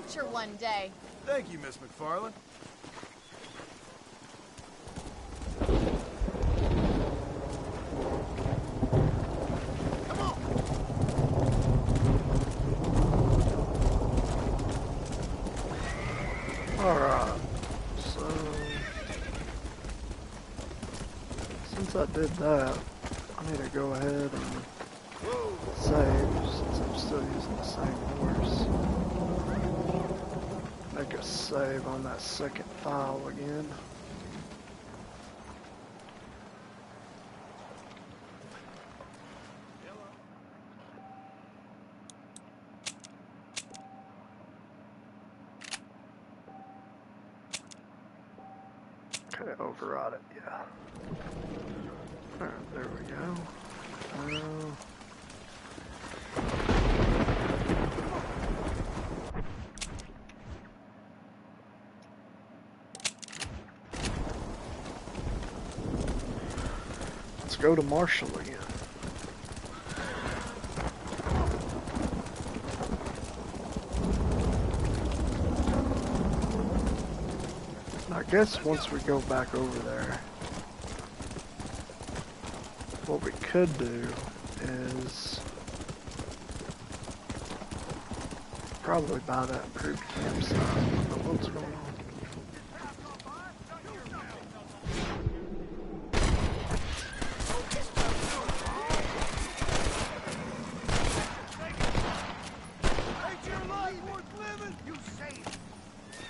Speaker 13: adventure one day.
Speaker 11: Thank you, Miss McFarland.
Speaker 1: Alright, so since I did that, I need to go ahead and save since I'm still using the same horse. Make a save on that second file again. Okay, override it, yeah. Alright, there we go. Let's go to Marshall again. I guess once we go back over there, what we could do is probably buy that improved campsite. But what's going on?
Speaker 11: Ain't your life worth living? You saved it.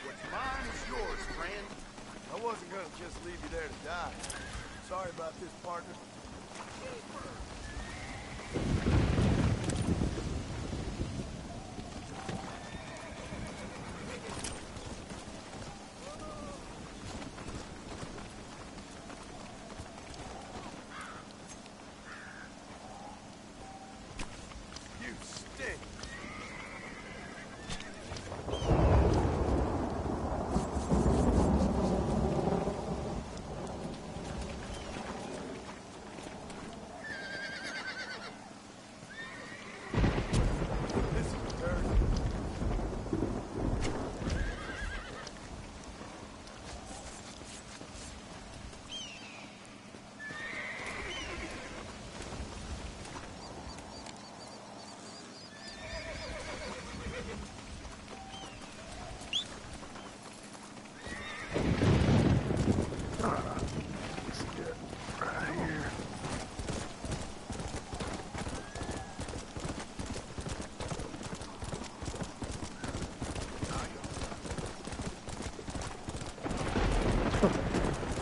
Speaker 11: What's mine is yours, friend. I wasn't gonna just leave you there to die. Sorry about this, partner. You stink. This is dirty.
Speaker 1: Alright, let's get right here.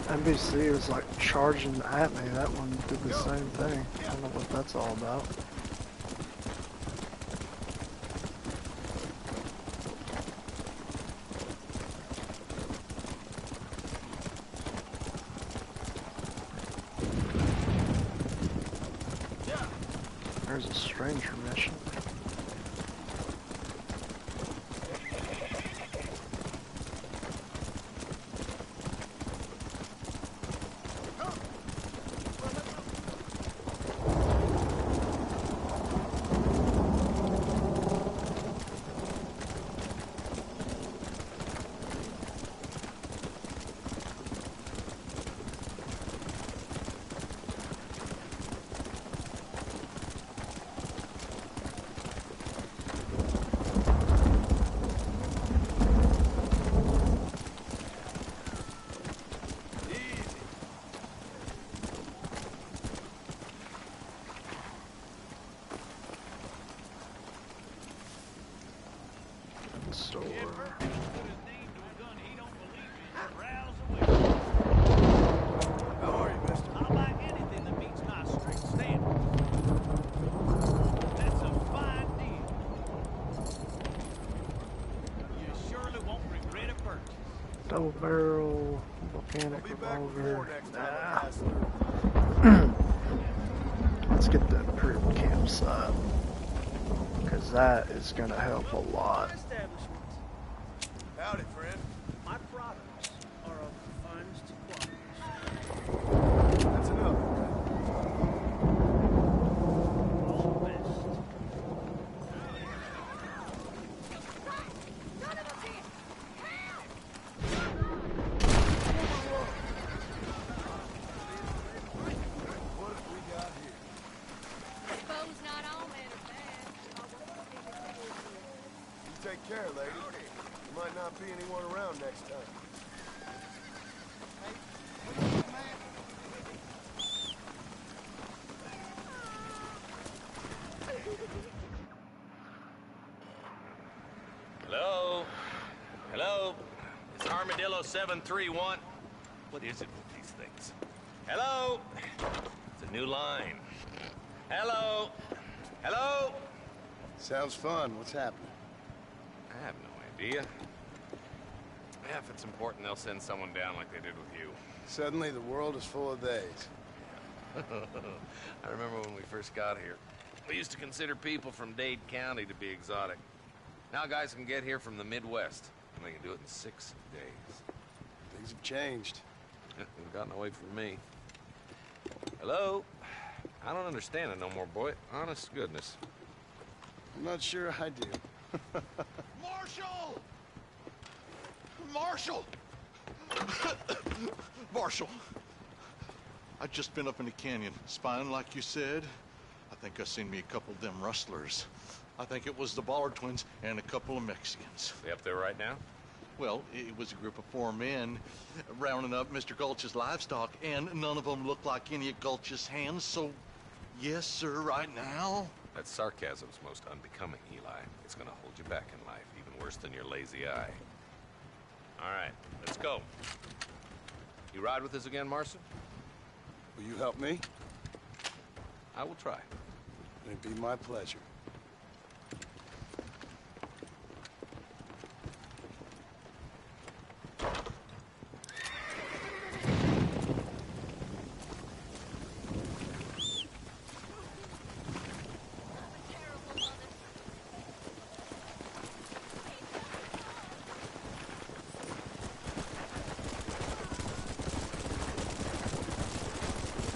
Speaker 1: NBC was like charging at me. That one did the same thing. I don't know what that's all about. There's a stranger mission. Store.
Speaker 11: How are you, mister?
Speaker 8: I like anything that meets my strict standards. That's a fine deal. You surely won't regret a purchase.
Speaker 1: Double barrel, volcanic
Speaker 11: I'll be back with
Speaker 1: revolver.
Speaker 11: more next time I pass through.
Speaker 1: Let's get the improved campsite. Because that is going to help a lot.
Speaker 11: Howdy, friend.
Speaker 12: My products are of the finest quality.
Speaker 11: That's enough.
Speaker 12: All the best.
Speaker 11: there, lady. There might not be anyone around next time.
Speaker 14: Hello? Hello? It's Armadillo 731. What is it with these things? Hello? It's a new line. Hello? Hello?
Speaker 11: Sounds fun. What's happening?
Speaker 14: I have no idea. Yeah, if it's important, they'll send someone down like they did with you.
Speaker 11: Suddenly, the world is full of theys.
Speaker 14: I remember when we first got here. We used to consider people from Dade County to be exotic. Now guys can get here from the Midwest, and they can do it in 6 days.
Speaker 11: Things have changed.
Speaker 14: They've gotten away from me. Hello? I don't understand it no more, boy. Honest to goodness.
Speaker 11: I'm not sure I do.
Speaker 17: Marshal! Marshal! Marshal! I just been up in the canyon, spying like you said. I think I seen me a couple of them rustlers. I think it was the Ballard twins and a couple of Mexicans.
Speaker 14: They up there right now?
Speaker 17: Well, it was a group of 4 men rounding up Mr. Gulch's livestock, and none of them looked like any of Gulch's hands, so yes, sir, right now.
Speaker 14: That sarcasm's most unbecoming, Eli. It's gonna hold you back in life, even worse than your lazy eye. All right, let's go. You ride with us again, Marston?
Speaker 11: Will you help me?
Speaker 14: I will try.
Speaker 11: It'd be my pleasure.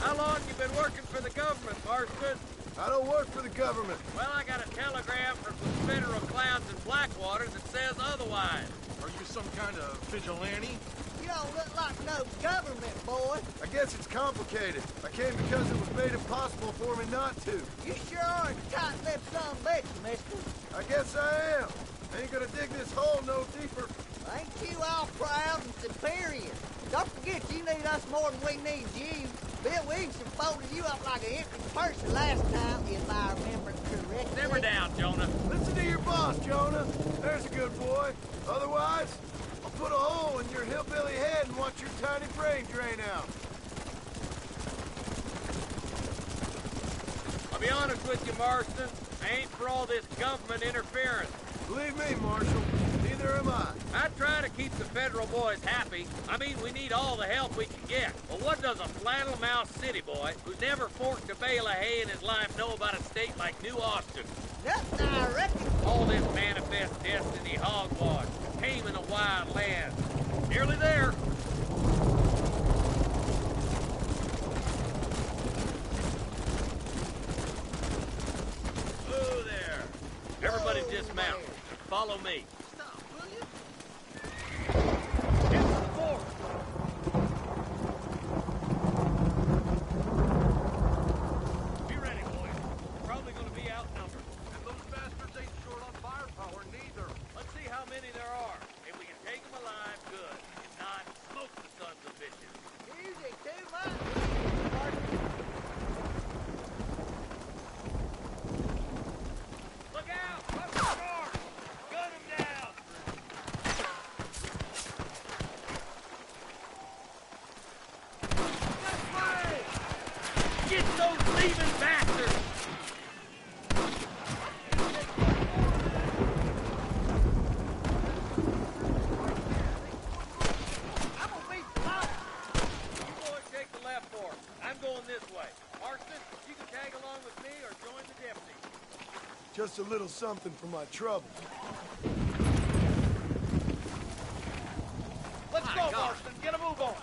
Speaker 8: How long you been working for the government, Marston?
Speaker 11: I don't work for the government.
Speaker 8: Well, I got a telegram from some federal clowns in Blackwater that says otherwise.
Speaker 17: Are you some kind of vigilante?
Speaker 3: You don't look like no government, boy.
Speaker 11: I guess it's complicated. I came because it was made impossible for me not to.
Speaker 3: You sure are a tight-lipped son of a bitch, mister.
Speaker 11: I guess I am. I ain't gonna dig this hole no deeper.
Speaker 3: Ain't you all proud and superior? Don't forget you need us more than we need you. Bill Williamson folded you up like an empty person last time, if I remember correctly.
Speaker 8: Simmer down, Jonah.
Speaker 11: Listen to your boss, Jonah. There's a good boy. Otherwise, I'll put a hole in your hillbilly head and watch your tiny brain drain out.
Speaker 8: I'll be honest with you, Marston. I ain't for all this government interference.
Speaker 11: Believe me, Marshal, neither am I.
Speaker 8: I try to keep the federal boys happy. I mean, we need all the help we can get. But what does a flannel-mouthed city boy who's never forked a bale of hay in his life know about a state like New Austin?
Speaker 3: Nothing, I reckon.
Speaker 8: All this manifest destiny hogwash, taming a wild land. Nearly there. Whoa there. Everybody dismount. Follow me.
Speaker 3: Stop, will you?
Speaker 8: Get to the fort. Be ready, boys. We're probably going to be outnumbered.
Speaker 17: And those bastards ain't short on firepower neither.
Speaker 8: Let's see how many there are. If we can take them alive, good. If not, smoke the sons of bitches.
Speaker 3: Music too much.
Speaker 8: Look out! Up the door! Gun them down! This way! Get those leaving bastards! I'm gonna be flying! You boys take the left fork. I'm going this way. Marston, you can tag along with me or join the deputy.
Speaker 11: Just a little something for my trouble.
Speaker 8: Let's go, Marston. Get a move on.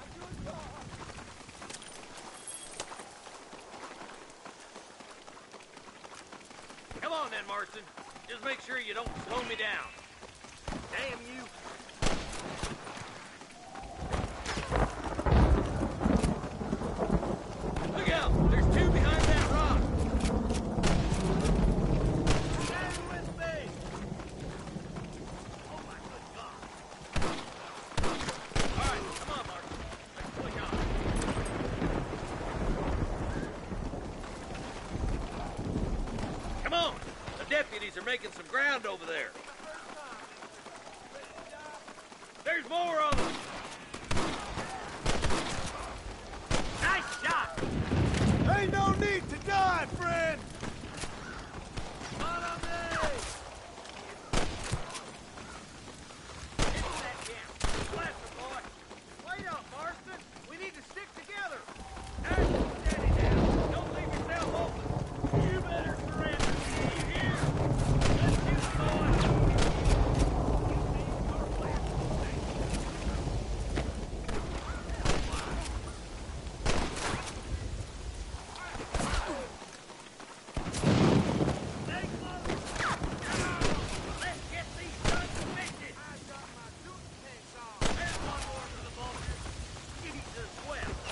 Speaker 8: Come on then, Marston. Just make sure you don't slow me down. Damn you. Look out! There's 2 behind that rock. Stand with me.
Speaker 18: making some ground over there. There's more of them! Nice shot!
Speaker 11: Ain't no need to die, friend!
Speaker 18: Follow me! Into that camp. Bless them, boy. Wait up, Marston. We need to stick together. Now, steady down. Don't leave yourself open. You better surrender. You hear? Let's get going.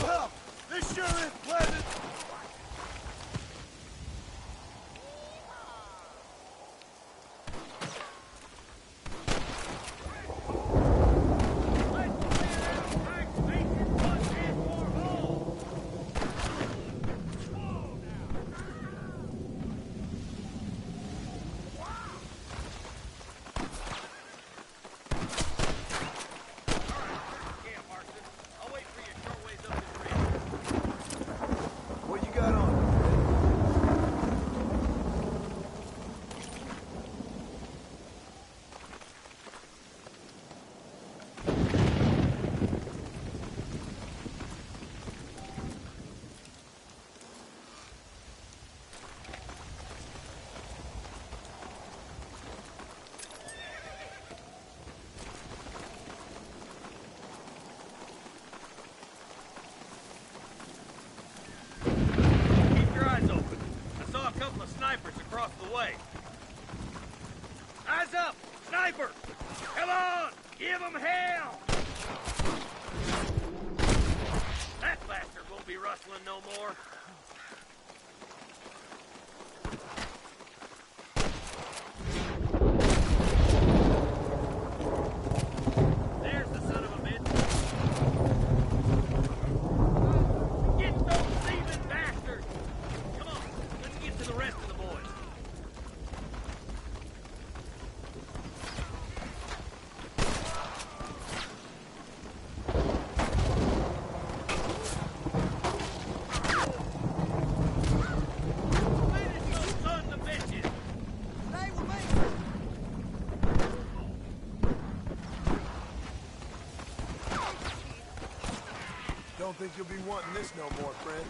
Speaker 11: Well, this sure is pleasant. What you got on?
Speaker 18: Keep your eyes open. I saw a couple of snipers across the way. Eyes up! Sniper! Come on! Give them hell! That bastard won't be rustling no more. There's the son of a bitch. Get those thieving bastards! Come on, let's get to the rest of the boys. Finish those sons of bitches! Stay with me!
Speaker 11: Don't think you'll be wanting this no more, friend.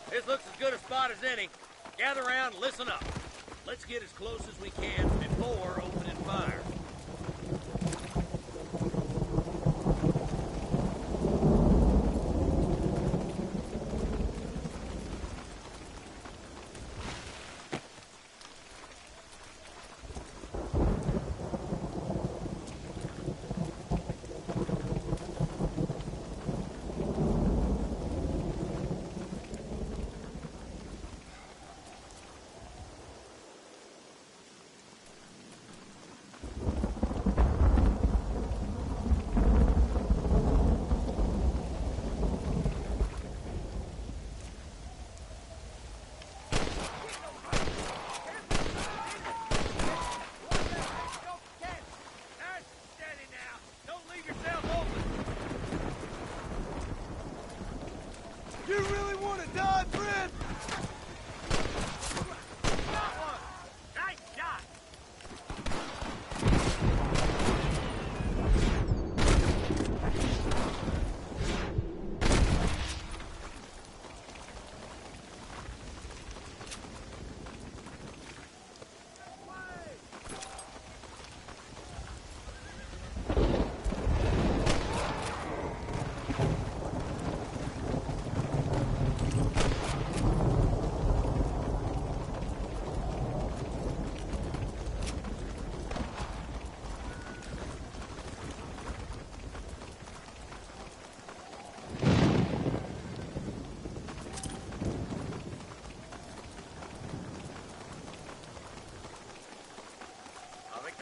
Speaker 18: This looks as good a spot as any. Gather around and listen up. Let's get as close as we can before opening fire.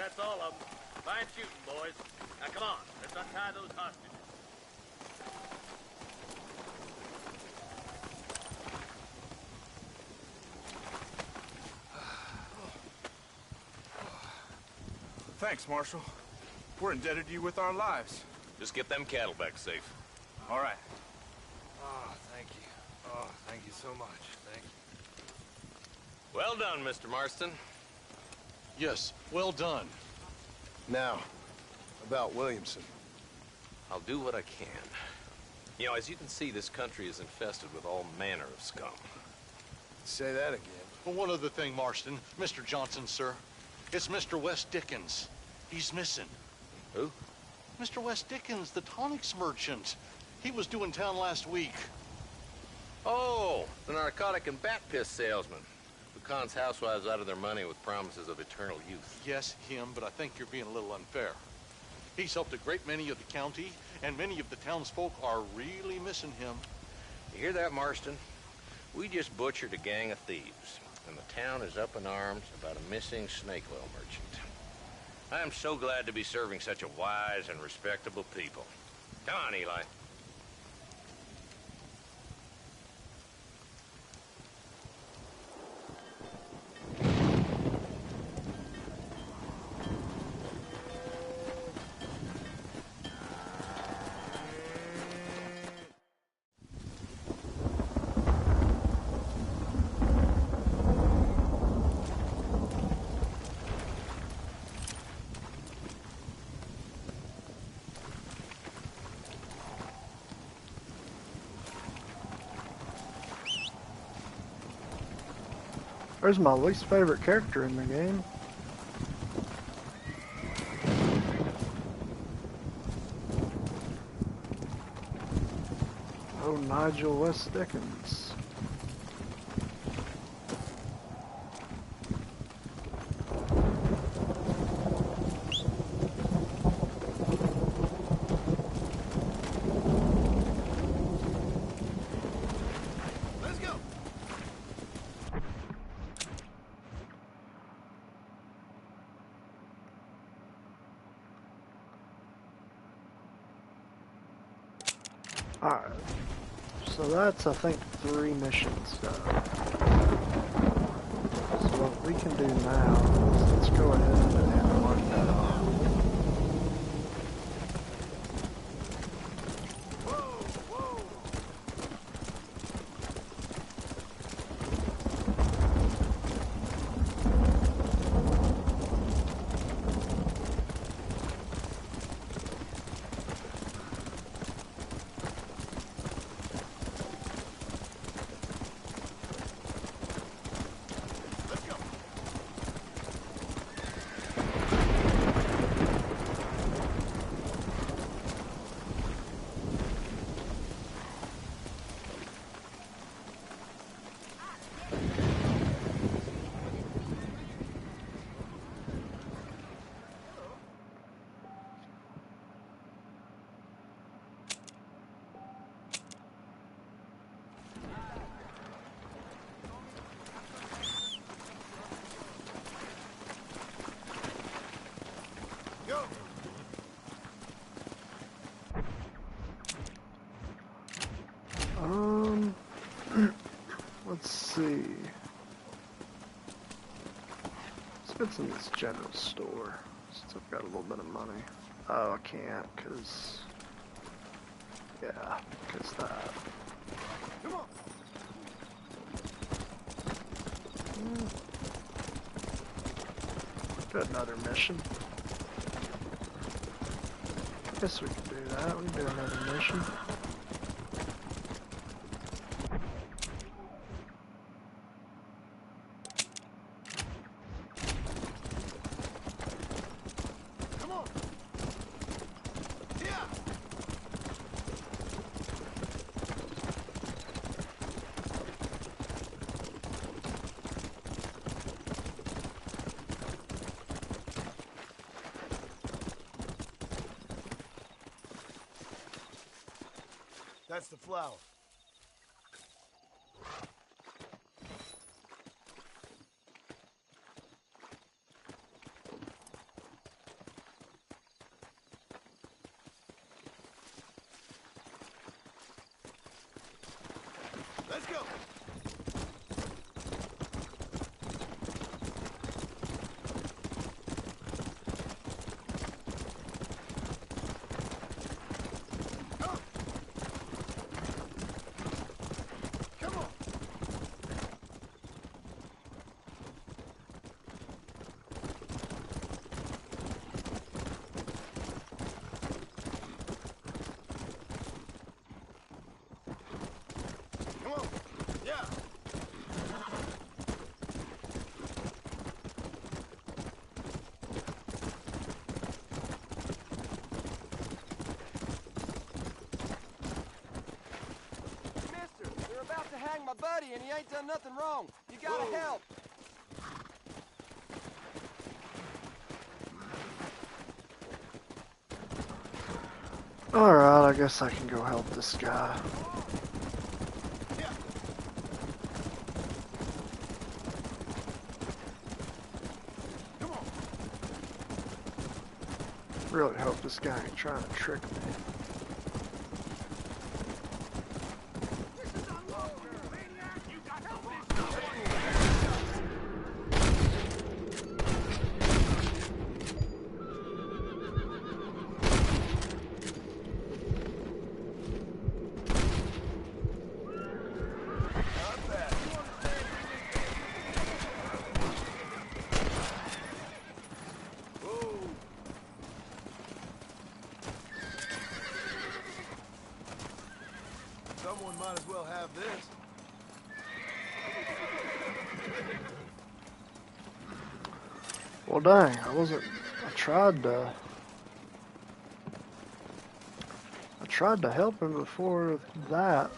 Speaker 18: that's all of them. Fine shooting, boys. Now, come on. Let's untie those hostages.
Speaker 19: Thanks, Marshal. We're indebted to you with our lives.
Speaker 14: Just get them cattle back safe.
Speaker 19: All right.
Speaker 20: Oh, thank you. Oh, thank you so much. Thank you.
Speaker 14: Well done, Mr. Marston.
Speaker 17: Yes, well done.
Speaker 7: Now, about Williamson.
Speaker 14: I'll do what I can. You know, as you can see, this country is infested with all manner of scum.
Speaker 7: Say that again.
Speaker 17: Well, one other thing, Marston. Mr. Johnson, sir. It's Mr. Wes Dickens. He's missing.
Speaker 14: Who?
Speaker 17: Mr. Wes Dickens, the tonics merchant. He was due in town last week.
Speaker 14: Oh, the narcotic and bat piss salesman who cons housewives out of their money with promises of eternal youth.
Speaker 17: Yes, him, but I think you're being a little unfair. He's helped a great many of the county, and many of the townsfolk are really missing him.
Speaker 14: You hear that, Marston? We just butchered a gang of thieves, and the town is up in arms about a missing snake oil merchant. I am so glad to be serving such a wise and respectable people. Come on, Eli.
Speaker 1: There's my least favorite character in the game. Oh, Nigel Wes Dickens. Alright, so that's, I think, 3 missions done. So what we can do now is let's go ahead and mark that off. Let's see. Let's get some of this general store, since I've got a little bit of money. Oh, I can't, because... Yeah, because that. Come on! Got another mission. Guess we can do that. We can do another mission.
Speaker 11: That's the flower. Let's go.
Speaker 18: My buddy, and he ain't done nothing wrong. You gotta help.
Speaker 1: Alright, I guess I can go help this guy. Really hope this guy ain't trying to trick me.
Speaker 11: Someone might as well have this.
Speaker 1: Well, dang, I tried to help him before that.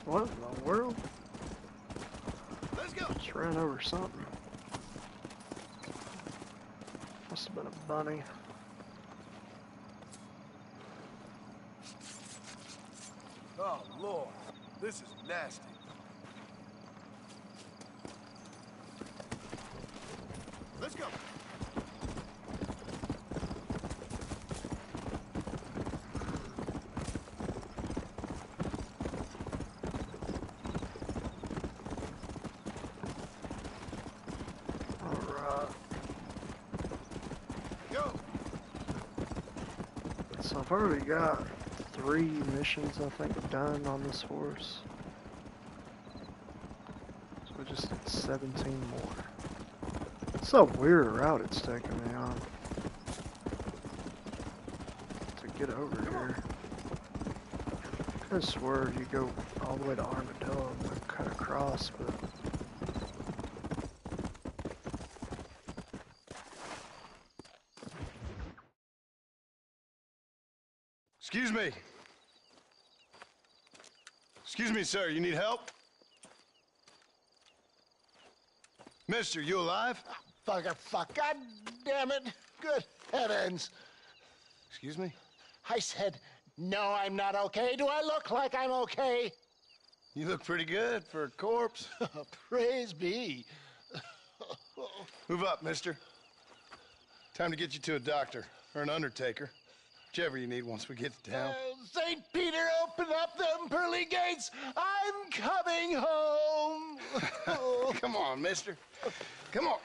Speaker 1: What in the world?
Speaker 11: Let's go.
Speaker 1: Just ran over something. Must have been a bunny.
Speaker 11: Oh, Lord. This is nasty. Let's go.
Speaker 1: So I've already got 3 missions, I think, done on this horse. So we just need 17 more. It's so weird a route it's taking me on to get over here. I could have swore you go all the way to Armadillo and then cut across, but
Speaker 7: Excuse me. Excuse me, sir. You need help? Mister, you alive?
Speaker 21: Fuck. God damn it. Good heavens.
Speaker 7: Excuse me?
Speaker 21: I said, no, I'm not okay. Do I look like I'm okay?
Speaker 7: You look pretty good for a corpse.
Speaker 21: Praise be.
Speaker 7: Move up, mister. Time to get you to a doctor or an undertaker. Whichever you need once we get to town.
Speaker 21: St. Peter, open up them pearly gates. I'm coming home.
Speaker 7: Come on, mister. Come on.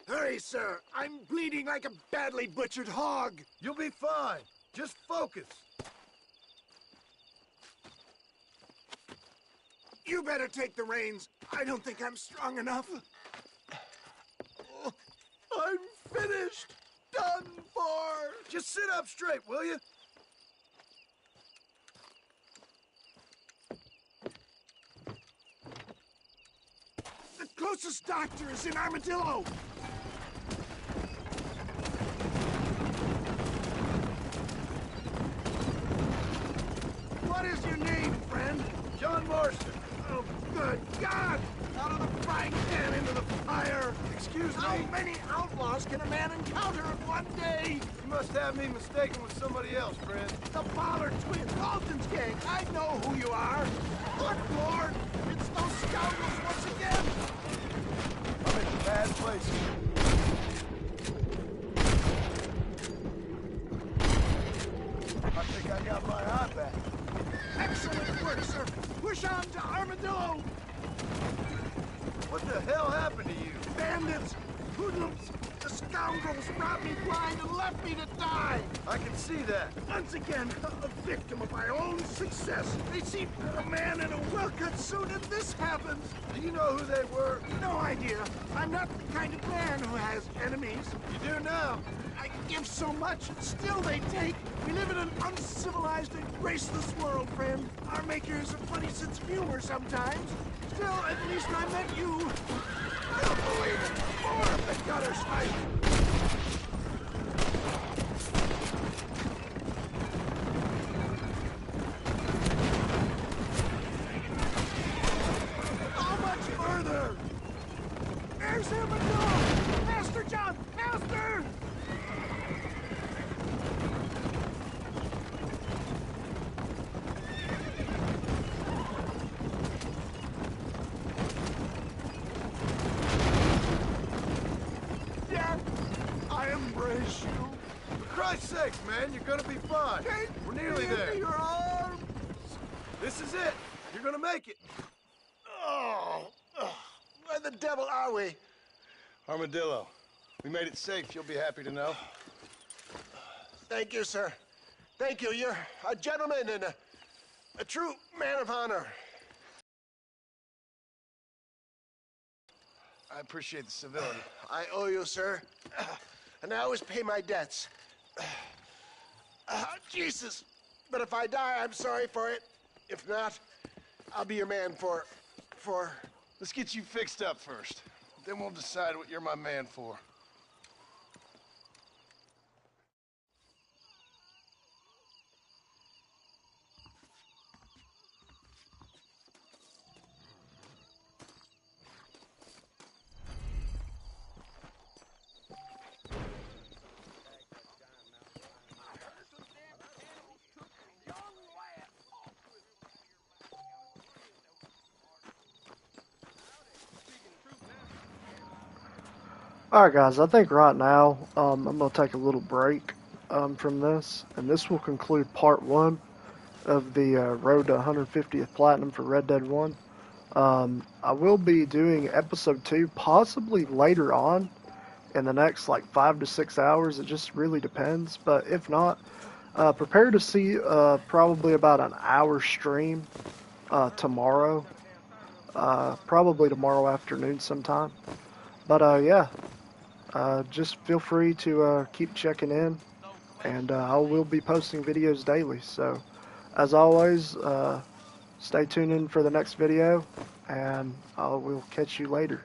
Speaker 11: Hurry, sir. I'm bleeding like a badly butchered hog. You'll be fine. Just focus. You better take the reins. I don't think I'm strong enough. I'm finished. Done for. Just sit up straight, will you?
Speaker 21: The closest doctor is in Armadillo. What is your name, friend?
Speaker 11: John Marston.
Speaker 21: Oh, good God! Out of the frying pan into the fire!
Speaker 11: Excuse me?
Speaker 21: How many outlaws can a man encounter in one day?
Speaker 11: You must have me mistaken with somebody else, friend.
Speaker 21: The Ballard twins, Dalton's gang. I know who you are. Good Lord! It's those scoundrels once again!
Speaker 11: I'm in a bad place. I think I got my eye back.
Speaker 21: Excellent work, sir. Push on to Armadillo.
Speaker 11: What the hell happened to you?
Speaker 21: Bandits! Hoodlums! The scoundrels robbed me blind and left me to die!
Speaker 11: I can see that.
Speaker 21: Once again, a victim of my own success. They see a man in a well-cut suit and this happens.
Speaker 11: Do you know who they were?
Speaker 21: No idea. I'm not the kind of man who has enemies.
Speaker 11: You do now.
Speaker 21: I give so much, and still they take. We live in an uncivilized and graceless world, friend. Our maker has a funny sense of humor sometimes. Still, at least I met you. I don't believe it. More of the gutter snipe. How much further? There's him again! Master John! Master! Yeah, I embrace you.
Speaker 11: For Christ's sakes, man, you're gonna be fine. We're nearly there.
Speaker 21: Your arms.
Speaker 11: This is it. You're gonna make it.
Speaker 21: Oh, where the devil are we?
Speaker 7: Armadillo. We made it safe, you'll be happy to know.
Speaker 21: Thank you, sir. Thank you. You're a gentleman and a true man of honor.
Speaker 7: I appreciate the civility.
Speaker 21: I owe you, sir. And I always pay my debts. Jesus. But if I die, I'm sorry for it. If not, I'll be your man for...
Speaker 7: Let's get you fixed up first. Then we'll decide what you're my man for.
Speaker 1: Alright guys, I think right now I'm going to take a little break from this, and this will conclude part 1 of the road to 150th Platinum for Red Dead 1. I will be doing episode 2 possibly later on in the next like 5 to 6 hours. It just really depends, but if not, prepare to see probably about an hour stream tomorrow, probably tomorrow afternoon sometime. But yeah, just feel free to keep checking in, and I will be posting videos daily. So, as always, stay tuned in for the next video, and I will catch you later.